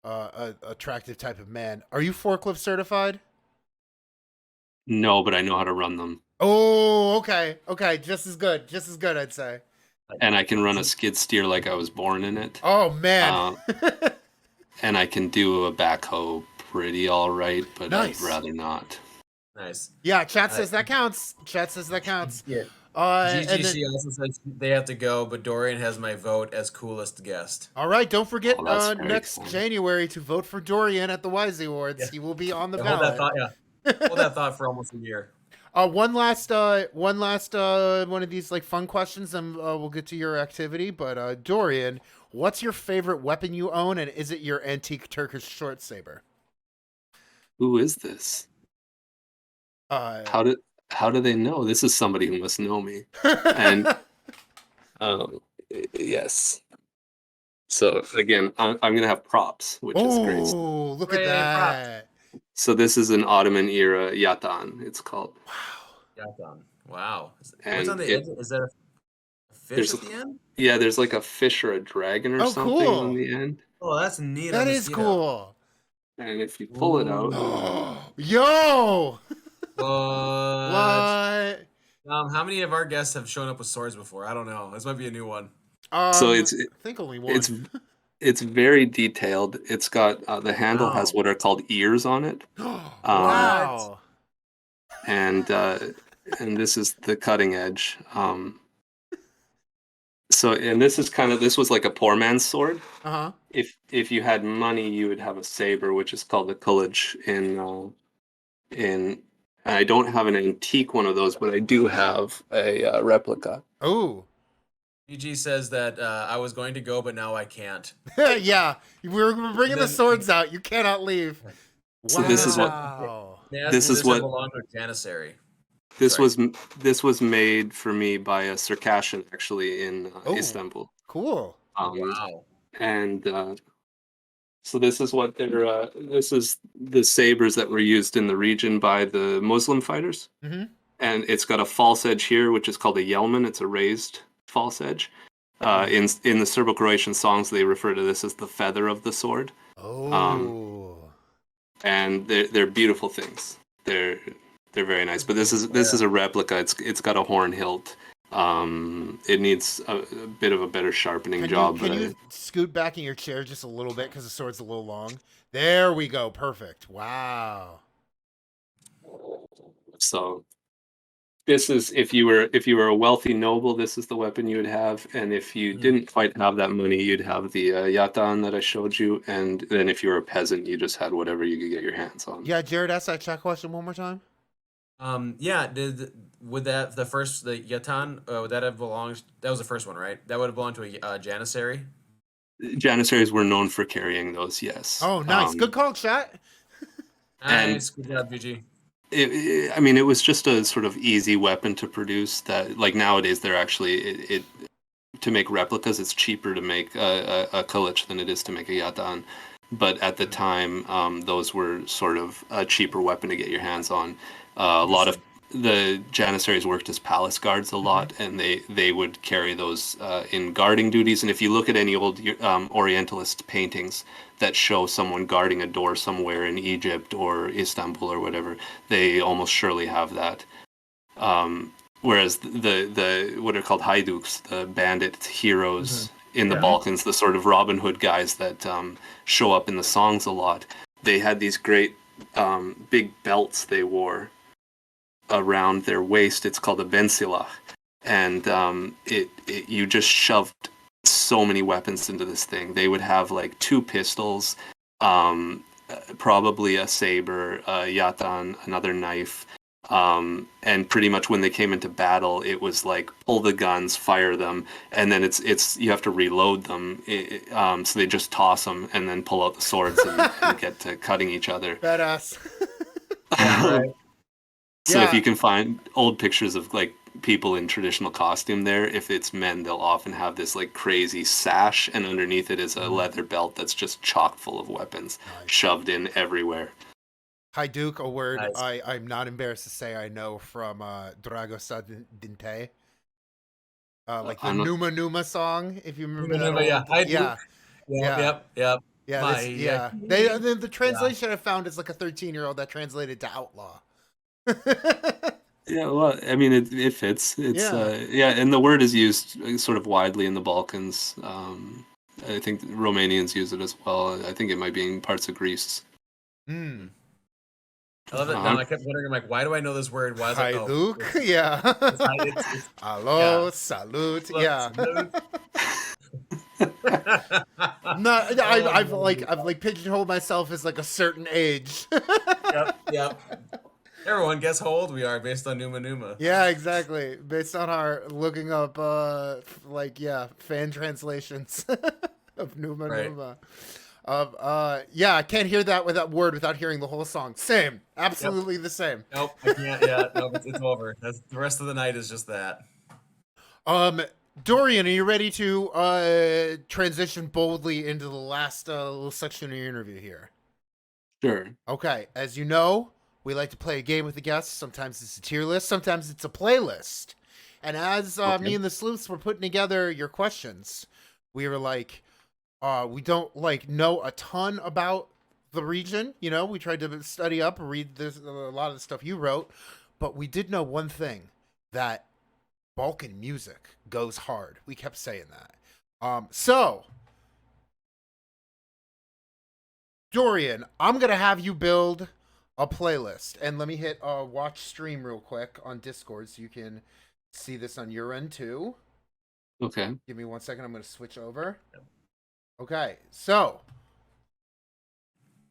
attractive type of man. Are you forklift certified? No, but I know how to run them, Oh, okay, okay, just as good, I'd say. and I can run a skid steer like I was born in it. Oh man, Uh, and I can do a backhoe pretty all right, but I'd nice. rather not. Nice. Yeah, chat Uh, says that counts. Chat says that counts. yeah. And then GGC also says they have to go, but Dorian has my vote as coolest guest. all right, don't forget Oh, that's very next kind. January to vote for Dorian at the Wisey Awards. Yeah. He will be on the Yeah, hold that ballot. thought. Yeah, hold that thought for almost a year. One last one of these like fun questions, and we'll get to your activity. But Dorian, what's your favorite weapon you own, and is it your antique Turkish short saber? Who is this? Uh, How did how do they know? This is somebody who must know me. And um, yes. So again, I'm gonna have props, which is great stuff. oh, look at Hooray, props. that! So this is an Ottoman era yatan, it's called, Wow, Got done. Wow. What's on and the it end? Is that a fish there's at the end? yeah, there's like a fish or a dragon or oh, something on cool. the end, Oh, that's neat. A That is mosquito. cool. and if you pull it out, Ooh. Yo, What? what? How many of our guests have shown up with swords before? I don't know. This might be a new one. so I think only it's one. it's very detailed. It's got the handle has Wow. what are called ears on it, um, What? Wow. and this is the cutting edge. So and this was like a poor man's sword. Uh huh. If you had money, you would have a saber, which is called the Kulich in. I don't have an antique one of those, but I do have a replica. Oh. GG says that I was going to go, but now I can't. Yeah, we're And bringing the then swords out. You cannot leave. So Wow. they asked, this does is this have what belong to a janissary? this Sorry. was this was made for me by a Circassian actually in Oh, Istanbul. cool. Um, Wow. and so this is what this is the sabers that were used in the region by the Muslim fighters. Mm-hmm. And it's got a false edge here, which is called a yelman. It's a raised false edge. In the Serbo-Croatian songs, they refer to this as the feather of the sword. Um, Oh. and they're beautiful things. They're very nice. But this Yeah. is a replica. It's got a horn hilt. It needs a bit of a better sharpening job, Can but you scoot back in your chair just a little bit because the sword's a little long? There we go. Perfect. Wow. so This is if you were a wealthy noble, this is the weapon you would have, and if you didn't quite have that money, you'd have the yatan that I showed you, and then if you were a peasant, you just had whatever you could get your hands on. Yeah, Jared, ask that chat question one more time. Yeah, would that the yatan would that have belonged? That was the first one, right? That would have belonged to a janissary. Janissaries were known for carrying those, yes. Oh, nice, good call, chat. Nice, good job, BG. I mean, it was just a sort of easy weapon to produce. That like nowadays, they're actually to make replicas. It's cheaper to make a kalich than it is to make a yatan. But at the time, those were sort of a cheaper weapon to get your hands on. A lot of the janissaries worked as palace guards a lot, and they would carry those in guarding duties. And if you look at any old Orientalist paintings that show someone guarding a door somewhere in Egypt or Istanbul or whatever, they almost surely have that. Whereas the what are called haiduks, the bandit heroes in the Balkans, the sort of Robin Hood guys that show up in the songs a lot, they had these great big belts they wore around their waist. It's called a bensilah, and you just shoved so many weapons into this thing. They would have like 2 pistols, probably a saber, a yatan, another knife, and pretty much when they came into battle, it was like pull the guns, fire them, and then it's you have to reload them. So they just toss them and then pull out the swords and get to cutting each other. Badass. Right. So if you can find old pictures of like people in traditional costume there, if it's men, they'll often have this like crazy sash, and underneath it is a leather belt that's just chock full of weapons shoved in everywhere. Hajduk, a word Nice. I'm not embarrassed to say I know from Drago Sa Dinte. Like the I'm not- Numa Numa song, if you remember that. Numa, yeah. old- Hajduk. yeah. Yep. Yeah, My, yeah. The translation I found is like a 13-year-old that translated to outlaw. Yeah, well, I mean, it fits. It's Yeah. and the word is used sort of widely in the Balkans. I think Romanians use it as well. I think it might be in parts of Greece. Mm. I love it. Don, I kept wondering, I'm like, why do I know this word? Why is it Hajduk, yeah. it's Hello, salute, yeah. No, I've like pigeonholed myself as like a certain age. Yep. Everyone, guess how old we are based on Numa Numa. Yeah, exactly. Based on our looking up, fan translations of Numa Numa. I can't hear that word without hearing the whole song. Same, absolutely the same. Nope, I can't. Yeah, nope, it's over. The rest of the night is just that. Dorian, are you ready to transition boldly into the last little section of your interview here? Sure. Okay, as you know, we like to play a game with the guests. Sometimes it's a tier list, sometimes it's a playlist. And as me and the sleuths were putting together your questions, we were like, we don't like know a ton about the region. You know, we tried to study up, read a lot of the stuff you wrote, but we did know one thing, that Balkan music goes hard. We kept saying that. So, Dorian, I'm going to have you build a playlist. And let me hit watch stream real quick on Discord so you can see this on your end too. Okay. Give me 1 second. I'm going to switch over. Okay. So,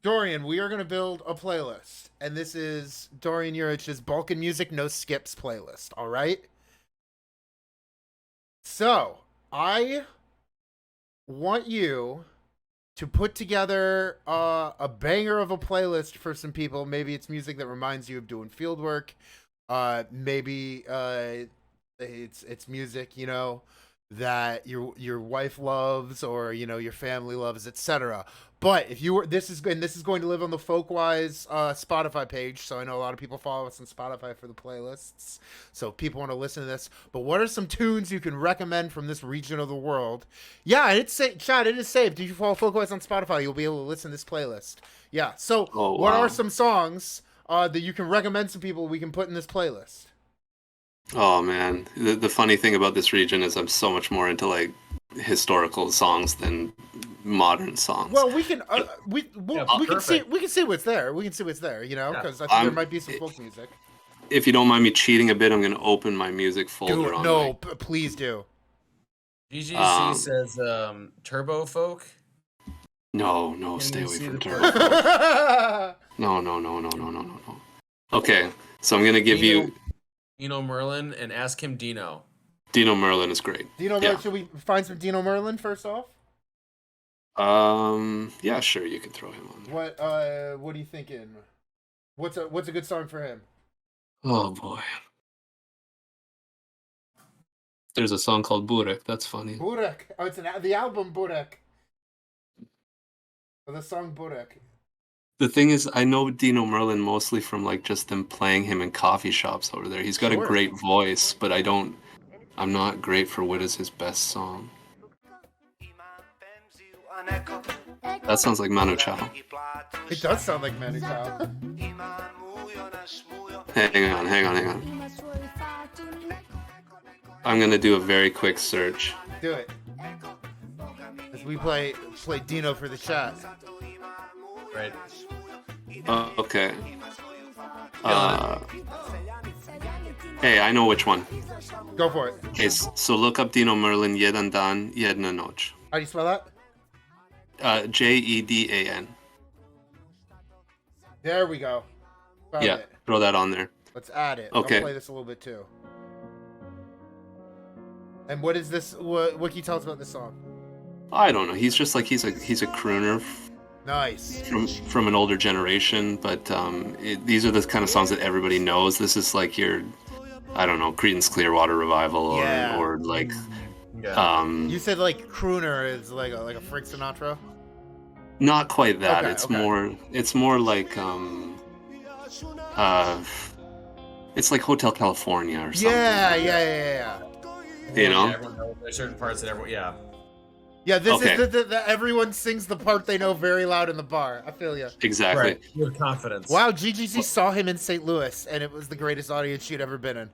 Dorian, we are going to build a playlist. And this is Dorian Juric's Balkan Music No Skips playlist. All right? So, I want you to put together a banger of a playlist for some people. Maybe it's music that reminds you of doing field work. Maybe it's music, you know, that your wife loves, or you know, your family loves, etc. But if you were, this is going to live on the Folkwise Spotify page, so I know a lot of people follow us on Spotify for the playlists. So if people want to listen to this, but what are some tunes you can recommend from this region of the world? Yeah, it's Chad, it is saved. If you follow Folkwise on Spotify, you'll be able to listen to this playlist. Yeah. So what are some songs that you can recommend some people we can put in this playlist? Oh man, the funny thing about this region is I'm so much more into like historical songs than modern songs. Well, we can we can see what's there. We can see what's there, you know, because I think there might be some folk music. if you don't mind me cheating a bit, I'm gonna open my music folder on No, please do. GGC says Turbo Folk. No, stay away from Turbo. No. Okay, so I'm gonna give you Dino Merlin and ask him Dino. Dino Merlin is great. Dino Merlin, should we find some Dino Merlin first off? Yeah, sure, you can throw him on there. What are you thinking? What's a good song for him? Oh boy. There's a song called Burek. That's funny. Burek. Oh, it's the album Burek. Or the song Burek. The thing is, I know Dino Merlin mostly from like just them playing him in coffee shops over there. He's got a great voice, but I'm not great for what is his best song. That sounds like Manu Chao. It does sound like Manu Chao. Hang on. I'm gonna do a very quick search. Do it. As we play Dino for the chat. Right. Okay. Hey, I know which one. Go for it. Okay, so look up Dino Merlin, Jedan Dan, Jedna Noc. How do you spell that? Jedan. There we go. Found it. Throw that on there. Let's add it. Okay. I'll play this a little bit too. And what is this? What can you tell us about this song? I don't know. He's just like he's a crooner. Nice. From an older generation, but these are the kind of songs that everybody knows. This is like your, I don't know, Creedence Clearwater Revival or like. Yeah. You said like crooner is like a Frank Sinatra. Not quite that. Okay, It's more like it's like Hotel California or something. Yeah. You know. There's certain parts that everyone. Yeah. Yeah, this is the everyone sings the part they know very loud in the bar. I feel you. Exactly. Right. With confidence. Wow, GGC saw him in St. Louis, and it was the greatest audience she'd ever been in.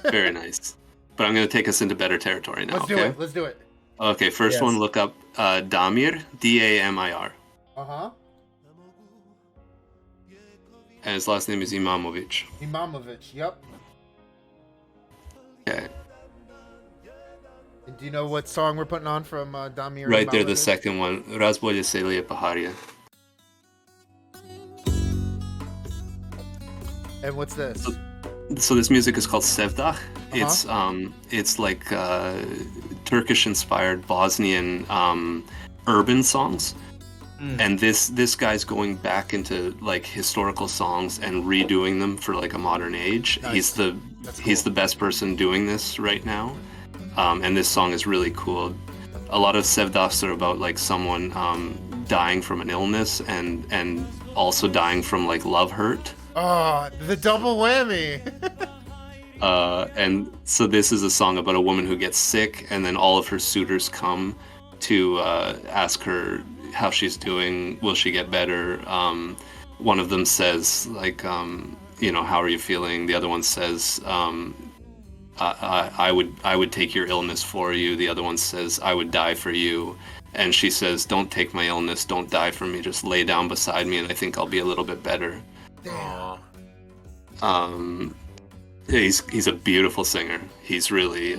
Very nice. But I'm going to take us into better territory now. Let's do it. Okay, first one, look up Damir, Damir. Uh-huh. And his last name is Imamovic. Yep. Okay. And do you know what song we're putting on from Damir? Right there, the second one. Razbolje Selije Paharje. And what's this? So this music is called Sevdah. It's like Turkish-inspired Bosnian urban songs. And this guy's going back into like historical songs and redoing them for like a modern age. Nice. He's the best person doing this right now. And this song is really cool. A lot of Sevdahs are about like someone dying from an illness and also dying from like love hurt. Oh, the double whammy. And so this is a song about a woman who gets sick, and then all of her suitors come to ask her how she's doing. Will she get better? One of them says, like, how are you feeling? The other one says, I would take your illness for you. The other one says, I would die for you. And she says, don't take my illness, don't die for me, just lay down beside me and I think I'll be a little bit better. Aww. He's a beautiful singer. He's really,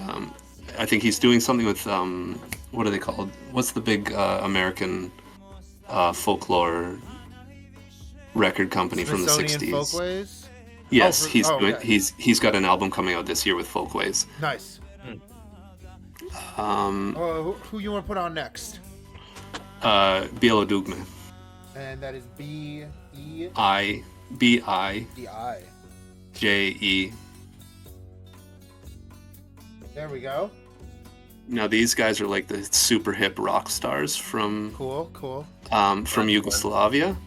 I think he's doing something with, what are they called? What's the big American folklore record company from the 60s? Folkways? Yes, he's got an album coming out this year with Folkways. Nice. Who you want to put on next? Bielo Dugme. And that is B-I-J-E. There we go. Now these guys are like the super hip rock stars from from Yugoslavia.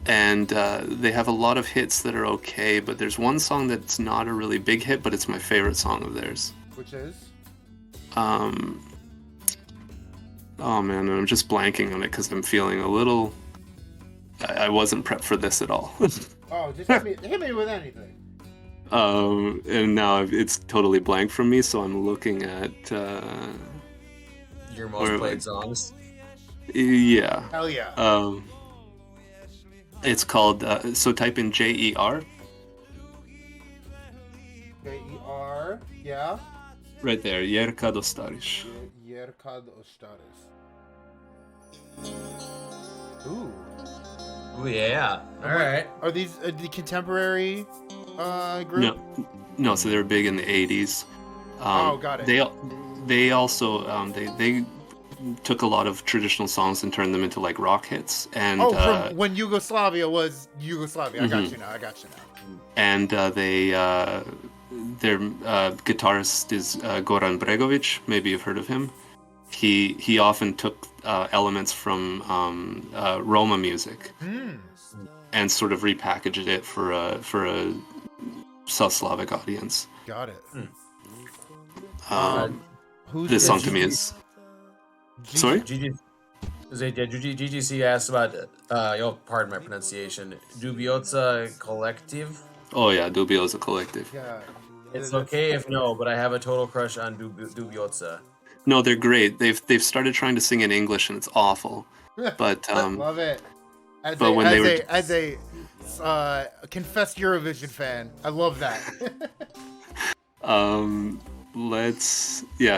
And they have a lot of hits that are okay, but there's one song that's not a really big hit, but it's my favorite song of theirs. Which is? Oh man, I'm just blanking on it because I'm feeling a little... I wasn't prepped for this at all. Just hit me with anything. And now it's totally blank from me, so I'm looking at... your most played songs? Yeah. Hell yeah. It's called, so type in Jer, Sure. Yeah. Right there. Jer kad ostariš. Jer kad ostariš. Ooh. Oh yeah. All right. Are these the contemporary group? No. So they were big in the '80s. Got it. They also they took a lot of traditional songs and turned them into like rock hits. And from when Yugoslavia was Yugoslavia. Mm-hmm. I got you now. And their guitarist is Goran Bregovic. Maybe you've heard of him. He often took elements from Roma music and sort of repackaged it for a South Slavic audience. Got it. This song to me is... Sorry? GGC asked about, you'll pardon my pronunciation, Dubioza Collective? Oh yeah, Dubioza Collective. Yeah. It's okay if no, but I have a total crush on Dubioza. No, they're great. They've started trying to sing in English and it's awful. But love it. As a confessed Eurovision fan, I love that.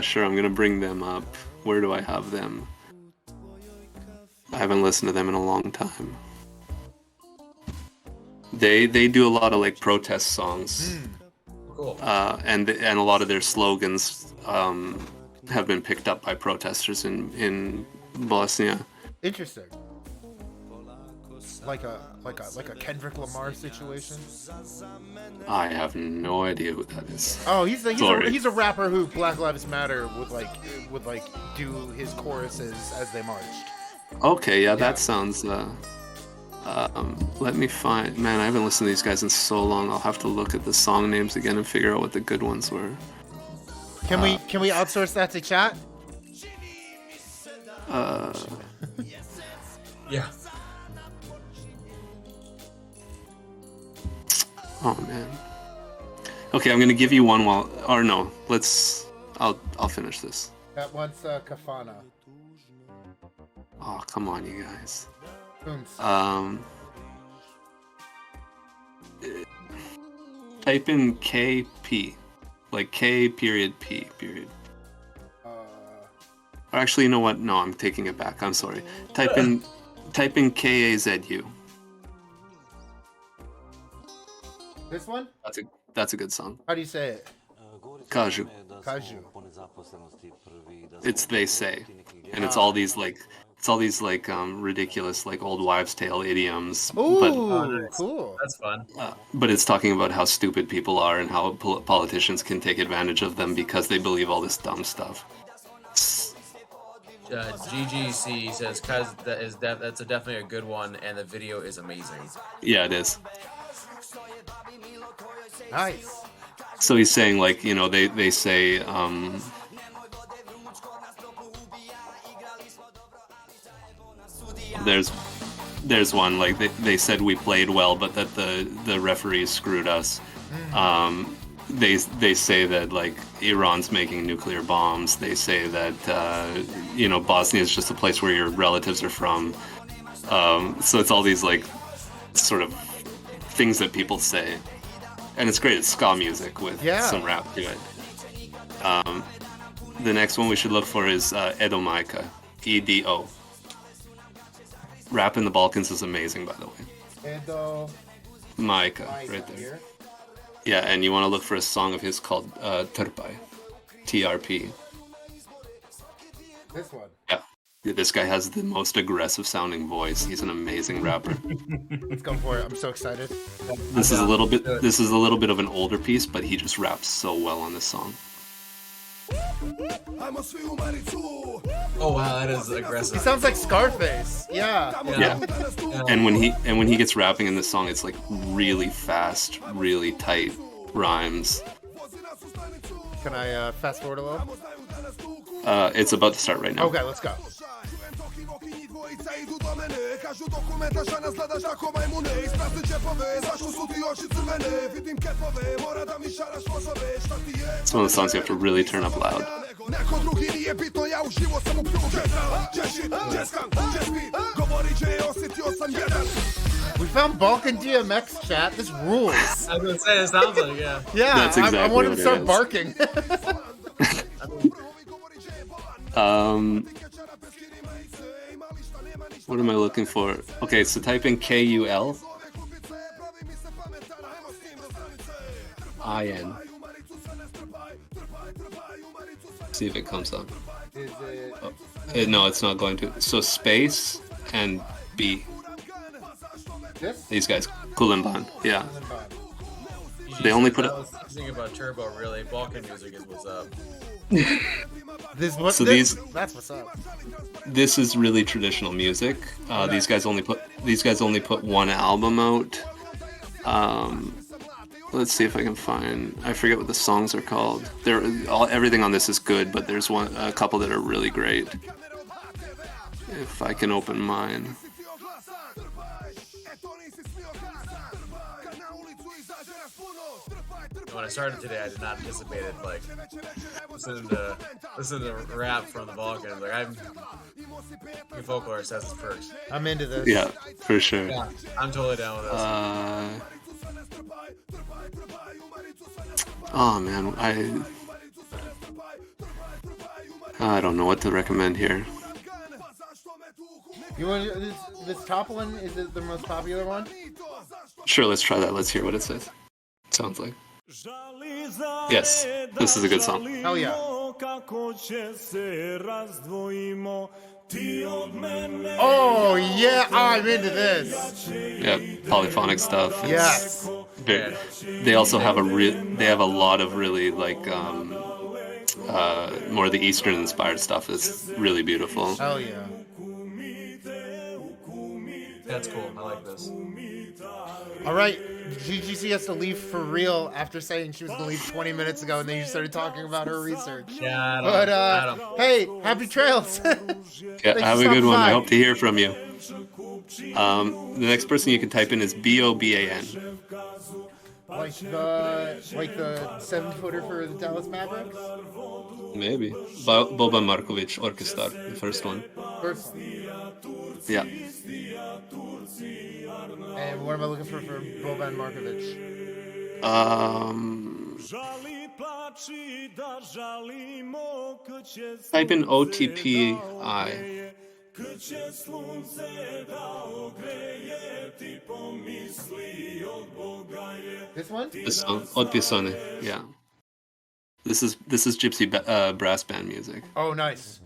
Sure, I'm gonna bring them up. Where do I have them? I haven't listened to them in a long time. They do a lot of like protest songs. Cool. And a lot of their slogans have been picked up by protesters in Bosnia. Interesting. Like a Kendrick Lamar situation. I have no idea who that is. Oh, he's a rapper who Black Lives Matter would do his choruses as they marched. Okay, yeah, that sounds. Let me find. Man, I haven't listened to these guys in so long. I'll have to look at the song names again and figure out what the good ones were. Can we outsource that to chat? Yeah. Oh man. Okay, I'm gonna give you one while. Or no, I'll finish this. That one's Kafana. Oh come on, you guys. Type in KP, like K period P period. Or actually, you know what? No, I'm taking it back. I'm sorry. Type in KAZU. This one? That's a good song. How do you say it? Kaju. Kaju. It's they say, and it's all these ridiculous like old wives' tale idioms. Ooh, cool. That's fun. But it's talking about how stupid people are and how politicians can take advantage of them because they believe all this dumb stuff. GGC says, "Cause that's definitely a good one, and the video is amazing." Yeah, it is. Nice. So he's saying like, you know, they say there's one like they said we played well but that the referees screwed us. They say that like Iran's making nuclear bombs. They say that you know, Bosnia is just a place where your relatives are from. So it's all these like sort of things that people say. And it's great. It's ska music with some rap to it. The next one we should look for is Edo Majka. EDO. Rap in the Balkans is amazing, by the way. Edo Majka, right there. Here. Yeah, and you want to look for a song of his called Trpaj. TRP. This one. Yeah. This guy has the most aggressive sounding voice. He's an amazing rapper. Let's go for it. I'm so excited. This is a little bit of an older piece, but he just raps so well on this song. Oh wow, that is aggressive. He sounds like Scarface. Yeah. And when he gets rapping in this song, it's like really fast, really tight rhymes. Can I fast forward a little? It's about to start right now. Okay, let's go. It's one of the songs you have to really turn up loud. We found Balkan DMX, chat. This rules. I was gonna say it sounds like Yeah, That's exactly I want him to what it start is. barking. What am I looking for? Okay, so type in KUL. IN. See if it comes up. Is it? Oh, no, it's not going to. So space and B. This? These guys, Kulimban. Yeah. You They only just- put I it- was thinking about Turbo. Really, Balkan music is what's up. This what? So this? these- That's what's up. This is really traditional music. These guys only put one album out. Let's see if I can find. I forget what the songs are called. Everything on this is good, but there's a couple that are really great. If I can open mine. When I started today, I did not anticipate it. Like listening to rap from the Balkans. Like I'm, your folklorist has its perks. I'm into this. Yeah, for sure. Yeah, I'm totally down with this. Oh man, I don't know what to recommend here. You want this top one? Is it the most popular one? Sure, let's try that. Let's hear what it says. Sounds like. Yes, this is a good song. Hell yeah. Oh yeah, I'm into this. Yeah, polyphonic stuff. Yes. They also have they have a lot of really like more of the Eastern inspired stuff. It's really beautiful. Hell yeah. That's cool. I like this. All right, GGC has to leave for real after saying she was gonna leave 20 minutes ago, and then you started talking about her research. Yeah, But hey, happy trails. Yeah, have a good one. I hope to hear from you. The next person you can type in is BOBAN. Like the 7-footer for the Dallas Mavericks. Maybe. Boban Markovic Orchestra, the first one. First one. Yeah. And what am I looking for Boban Markovic? Type in OTPI. This one? This song, Otpisone. Yeah. This is Gypsy brass band music. Oh, nice.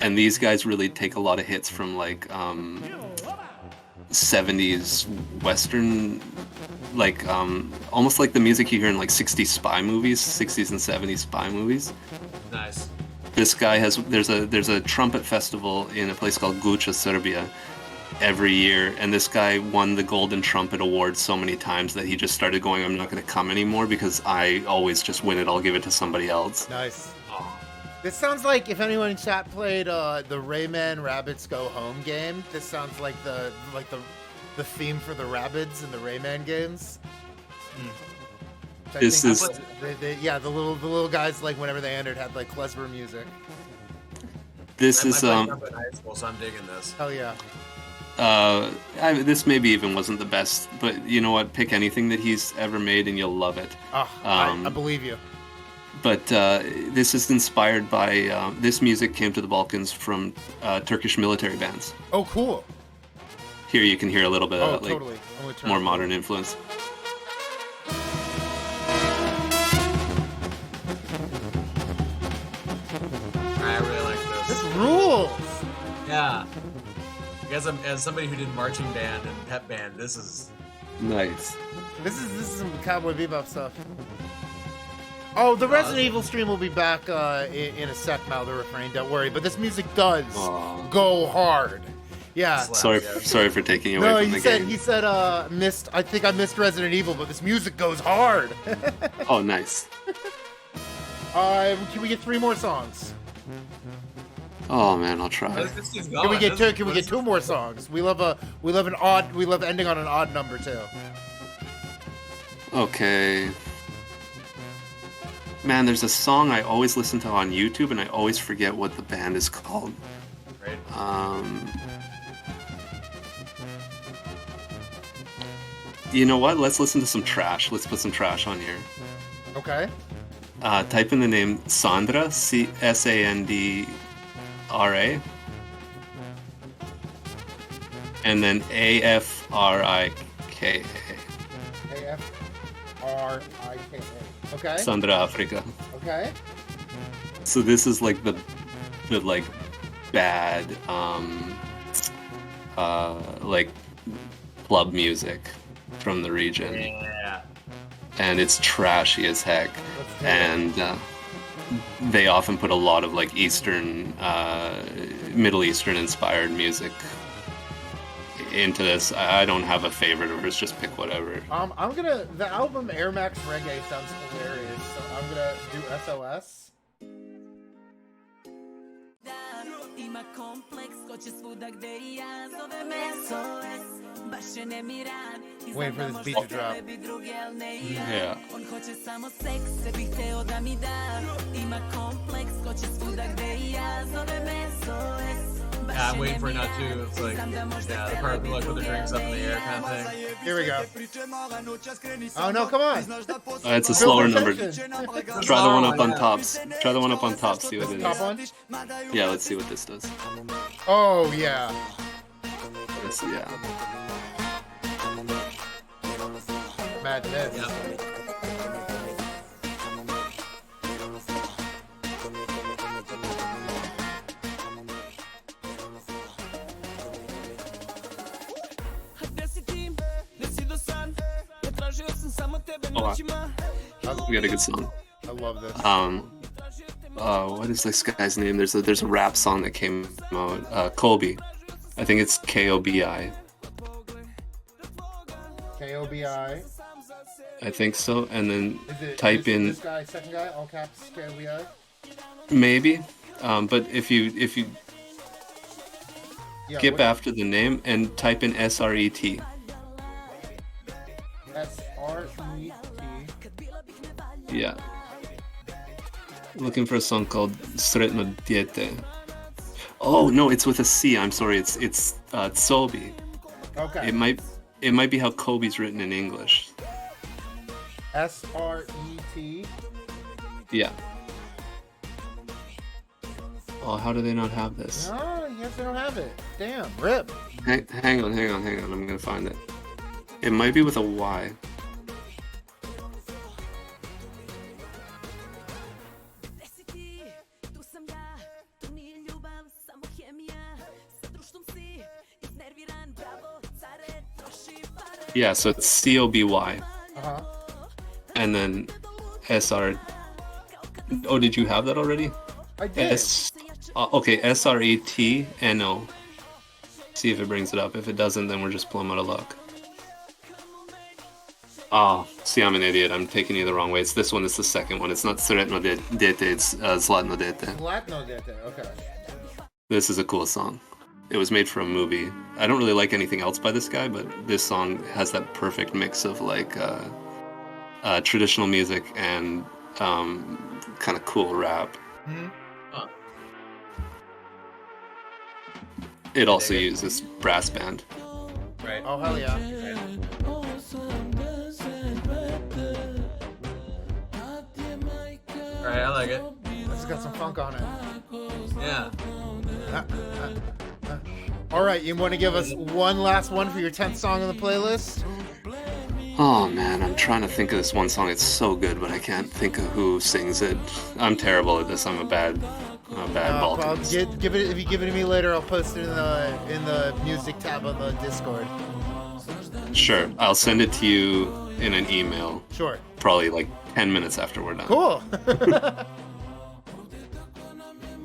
And these guys really take a lot of hits from like 70s Western, like almost like the music you hear in like 60s spy movies, 60s and 70s spy movies. Nice. This guy there's a trumpet festival in a place called Guča, Serbia, every year, and this guy won the Golden Trumpet Award so many times that he just started going, I'm not going to come anymore because I always just win it. I'll give it to somebody else. Nice. Oh. This sounds like if anyone in chat played the Rayman Rabbids Go Home game. This sounds like the theme for the Rabbids in the Rayman games. This is the little guys, like whenever they entered had like klezmer music. this is I played trumpet in high school, so I'm digging this. Hell yeah. This maybe even wasn't the best, but you know what? Pick anything that he's ever made and you'll love it. Oh, I believe you. But this is inspired by this music came to the Balkans from Turkish military bands. Oh, cool. Here you can hear a little bit of like Totally. I'm gonna turn more it modern influence. I really like this. This rules. Yeah. As somebody who did marching band and pep band, this is Nice. This is some Cowboy Bebop stuff. Oh, the Resident Evil stream will be back in a sec, Mal the Refrain. Don't worry. But this music does go hard. Yeah. Sorry for taking you away No, from the game. he said missed. I think I missed Resident Evil, but this music goes hard. Oh, nice. Can we get 3 more songs? Oh man, I'll try. Can we get 2? Can we get 2 more songs? We love ending on an odd number too. Okay. Man, there's a song I always listen to on YouTube, and I always forget what the band is called. Right. You know what? Let's listen to some trash. Let's put some trash on here. Okay. Type in the name Sandra, Sandra, and then Afrika. Afrika. Okay. Sandra Africa. Okay. So this is like the like bad like club music from the region. Yeah. And it's trashy as heck. Let's do it. And they often put a lot of like Middle Eastern inspired music into this. I don't have a favorite of hers, just pick whatever. The album Air Max Reggae sounds hilarious, so I'm gonna do SOS. Waiting for this beat to drop. Yeah. Yeah, I'm waiting for it now too. It's like, yeah, the part like with the drinks up in the air kind of thing. Here we go. Oh no, come on. It's a slower number. Attention. Try the one up on tops. Try the one up on top, see what it Top is. one? Yeah, let's see what this does. Oh yeah. Yeah. Madness. Yeah. Oh, wow. We got a good song. I love this. What is this guy's name? There's a rap song that came out. Colby. I think it's Kobi. Kobi. I think so. And then Is it type in this guy, second guy, all caps Kobi? maybe. But if you Yeah. skip after the name and type in SRET. SRET. Yeah. Looking for a song called Sretno Diete. Oh no, it's with a C. I'm sorry. It's Tsobi. Okay. It might be how Kobe's written in English. SRET. Yeah. Oh, how do they not have this? No, I guess they don't have it. Damn, rip. Hang on. I'm gonna find it. It might be with a Y. Yeah, so it's COBY. Uh-huh. And then SR. Oh, did you have that already? I did. Okay, SRETNO. See if it brings it up. If it doesn't, then we're just plumb out of luck. Oh, see, I'm an idiot. I'm taking you the wrong way. It's this one. It's the second one. It's not Sretno Dete. It's Zlatno Dete. Zlatno Dete, okay. This is a cool song. It was made for a movie. I don't really like anything else by this guy, but this song has that perfect mix of like traditional music and kind of cool rap. Mm-hmm. It also uses brass band. Right. Oh, hell yeah. Alright, I like it. It's got some funk on it. Yeah. All right, you want to give us one last one for your 10th song on the playlist? Oh man, I'm trying to think of this one song. It's so good, but I can't think of who sings it. I'm terrible at this. I'm a bad Balkanist. Give it. If you give it to me later, I'll post it in the music tab on the Discord. Sure, I'll send it to you in an email. Sure. Probably like 10 minutes after we're done. Cool.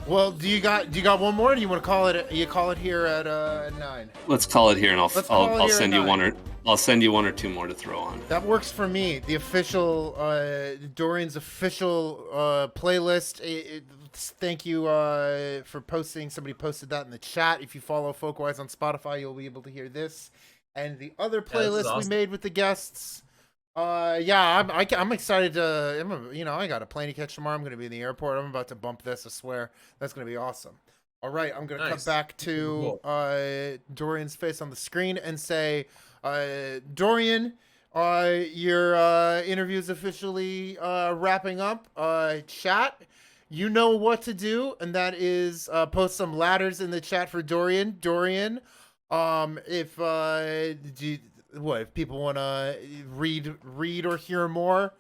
Well, do you got one more? Or do you want to call it? You call it here at 9. Let's call it here, and I'll here send at you 9. I'll send you one or two more to throw on. That works for me. The official Dorian's official playlist. Thank you for posting. Somebody posted that in the chat. If you follow Folkwise on Spotify, you'll be able to hear this and the other playlist awesome. we made with the guests. I'm excited to. I got a plane to catch tomorrow. I'm going to be in the airport. I'm about to bump this. I swear that's going to be awesome. All right, I'm going to cut back to Dorian's face on the screen and say, Dorian, Your interview is officially wrapping up. Chat, you know what to do, and that is post some ladders in the chat for Dorian. Dorian, if if people want to read or hear more,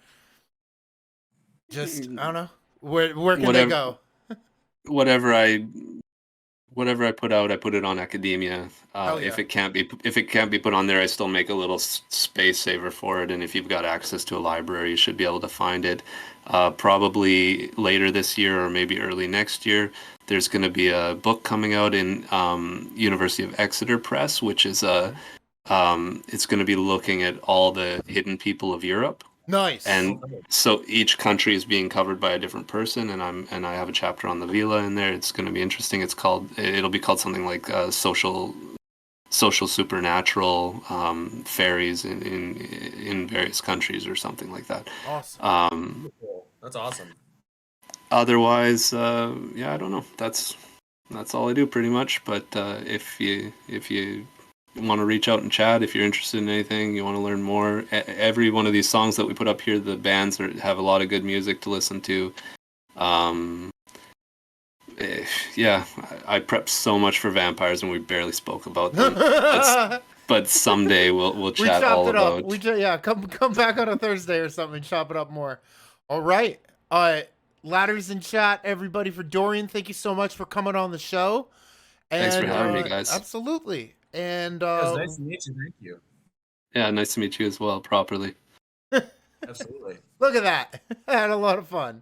just I don't know where can they go? Whatever I put out, I put it on academia. Yeah. If it can't be put on there, I still make a little space saver for it. And if you've got access to a library, you should be able to find it. Probably later this year or maybe early next year, there's going to be a book coming out in University of Exeter Press, which is it's going to be looking at all the hidden people of Europe. Nice. And so each country is being covered by a different person, and I have a chapter on the Vila in there. It's going to be interesting. It'll be called something like social supernatural fairies in various countries or something like that. Awesome. That's awesome. Otherwise, I don't know. That's all I do pretty much. But if you want to reach out and chat, if you're interested in anything, you want to learn more, every one of these songs that we put up here, the bands have a lot of good music to listen to. I prepped so much for vampires and we barely spoke about them. But someday we'll chat all about. Come back on a Thursday or something and chop it up more. All right. Ladders in chat, everybody. For Dorian, thank you so much for coming on the show. Thanks for having me, guys. Absolutely. And it was nice to meet you. Thank you. Yeah, nice to meet you as well, properly. Absolutely. Look at that. I had a lot of fun.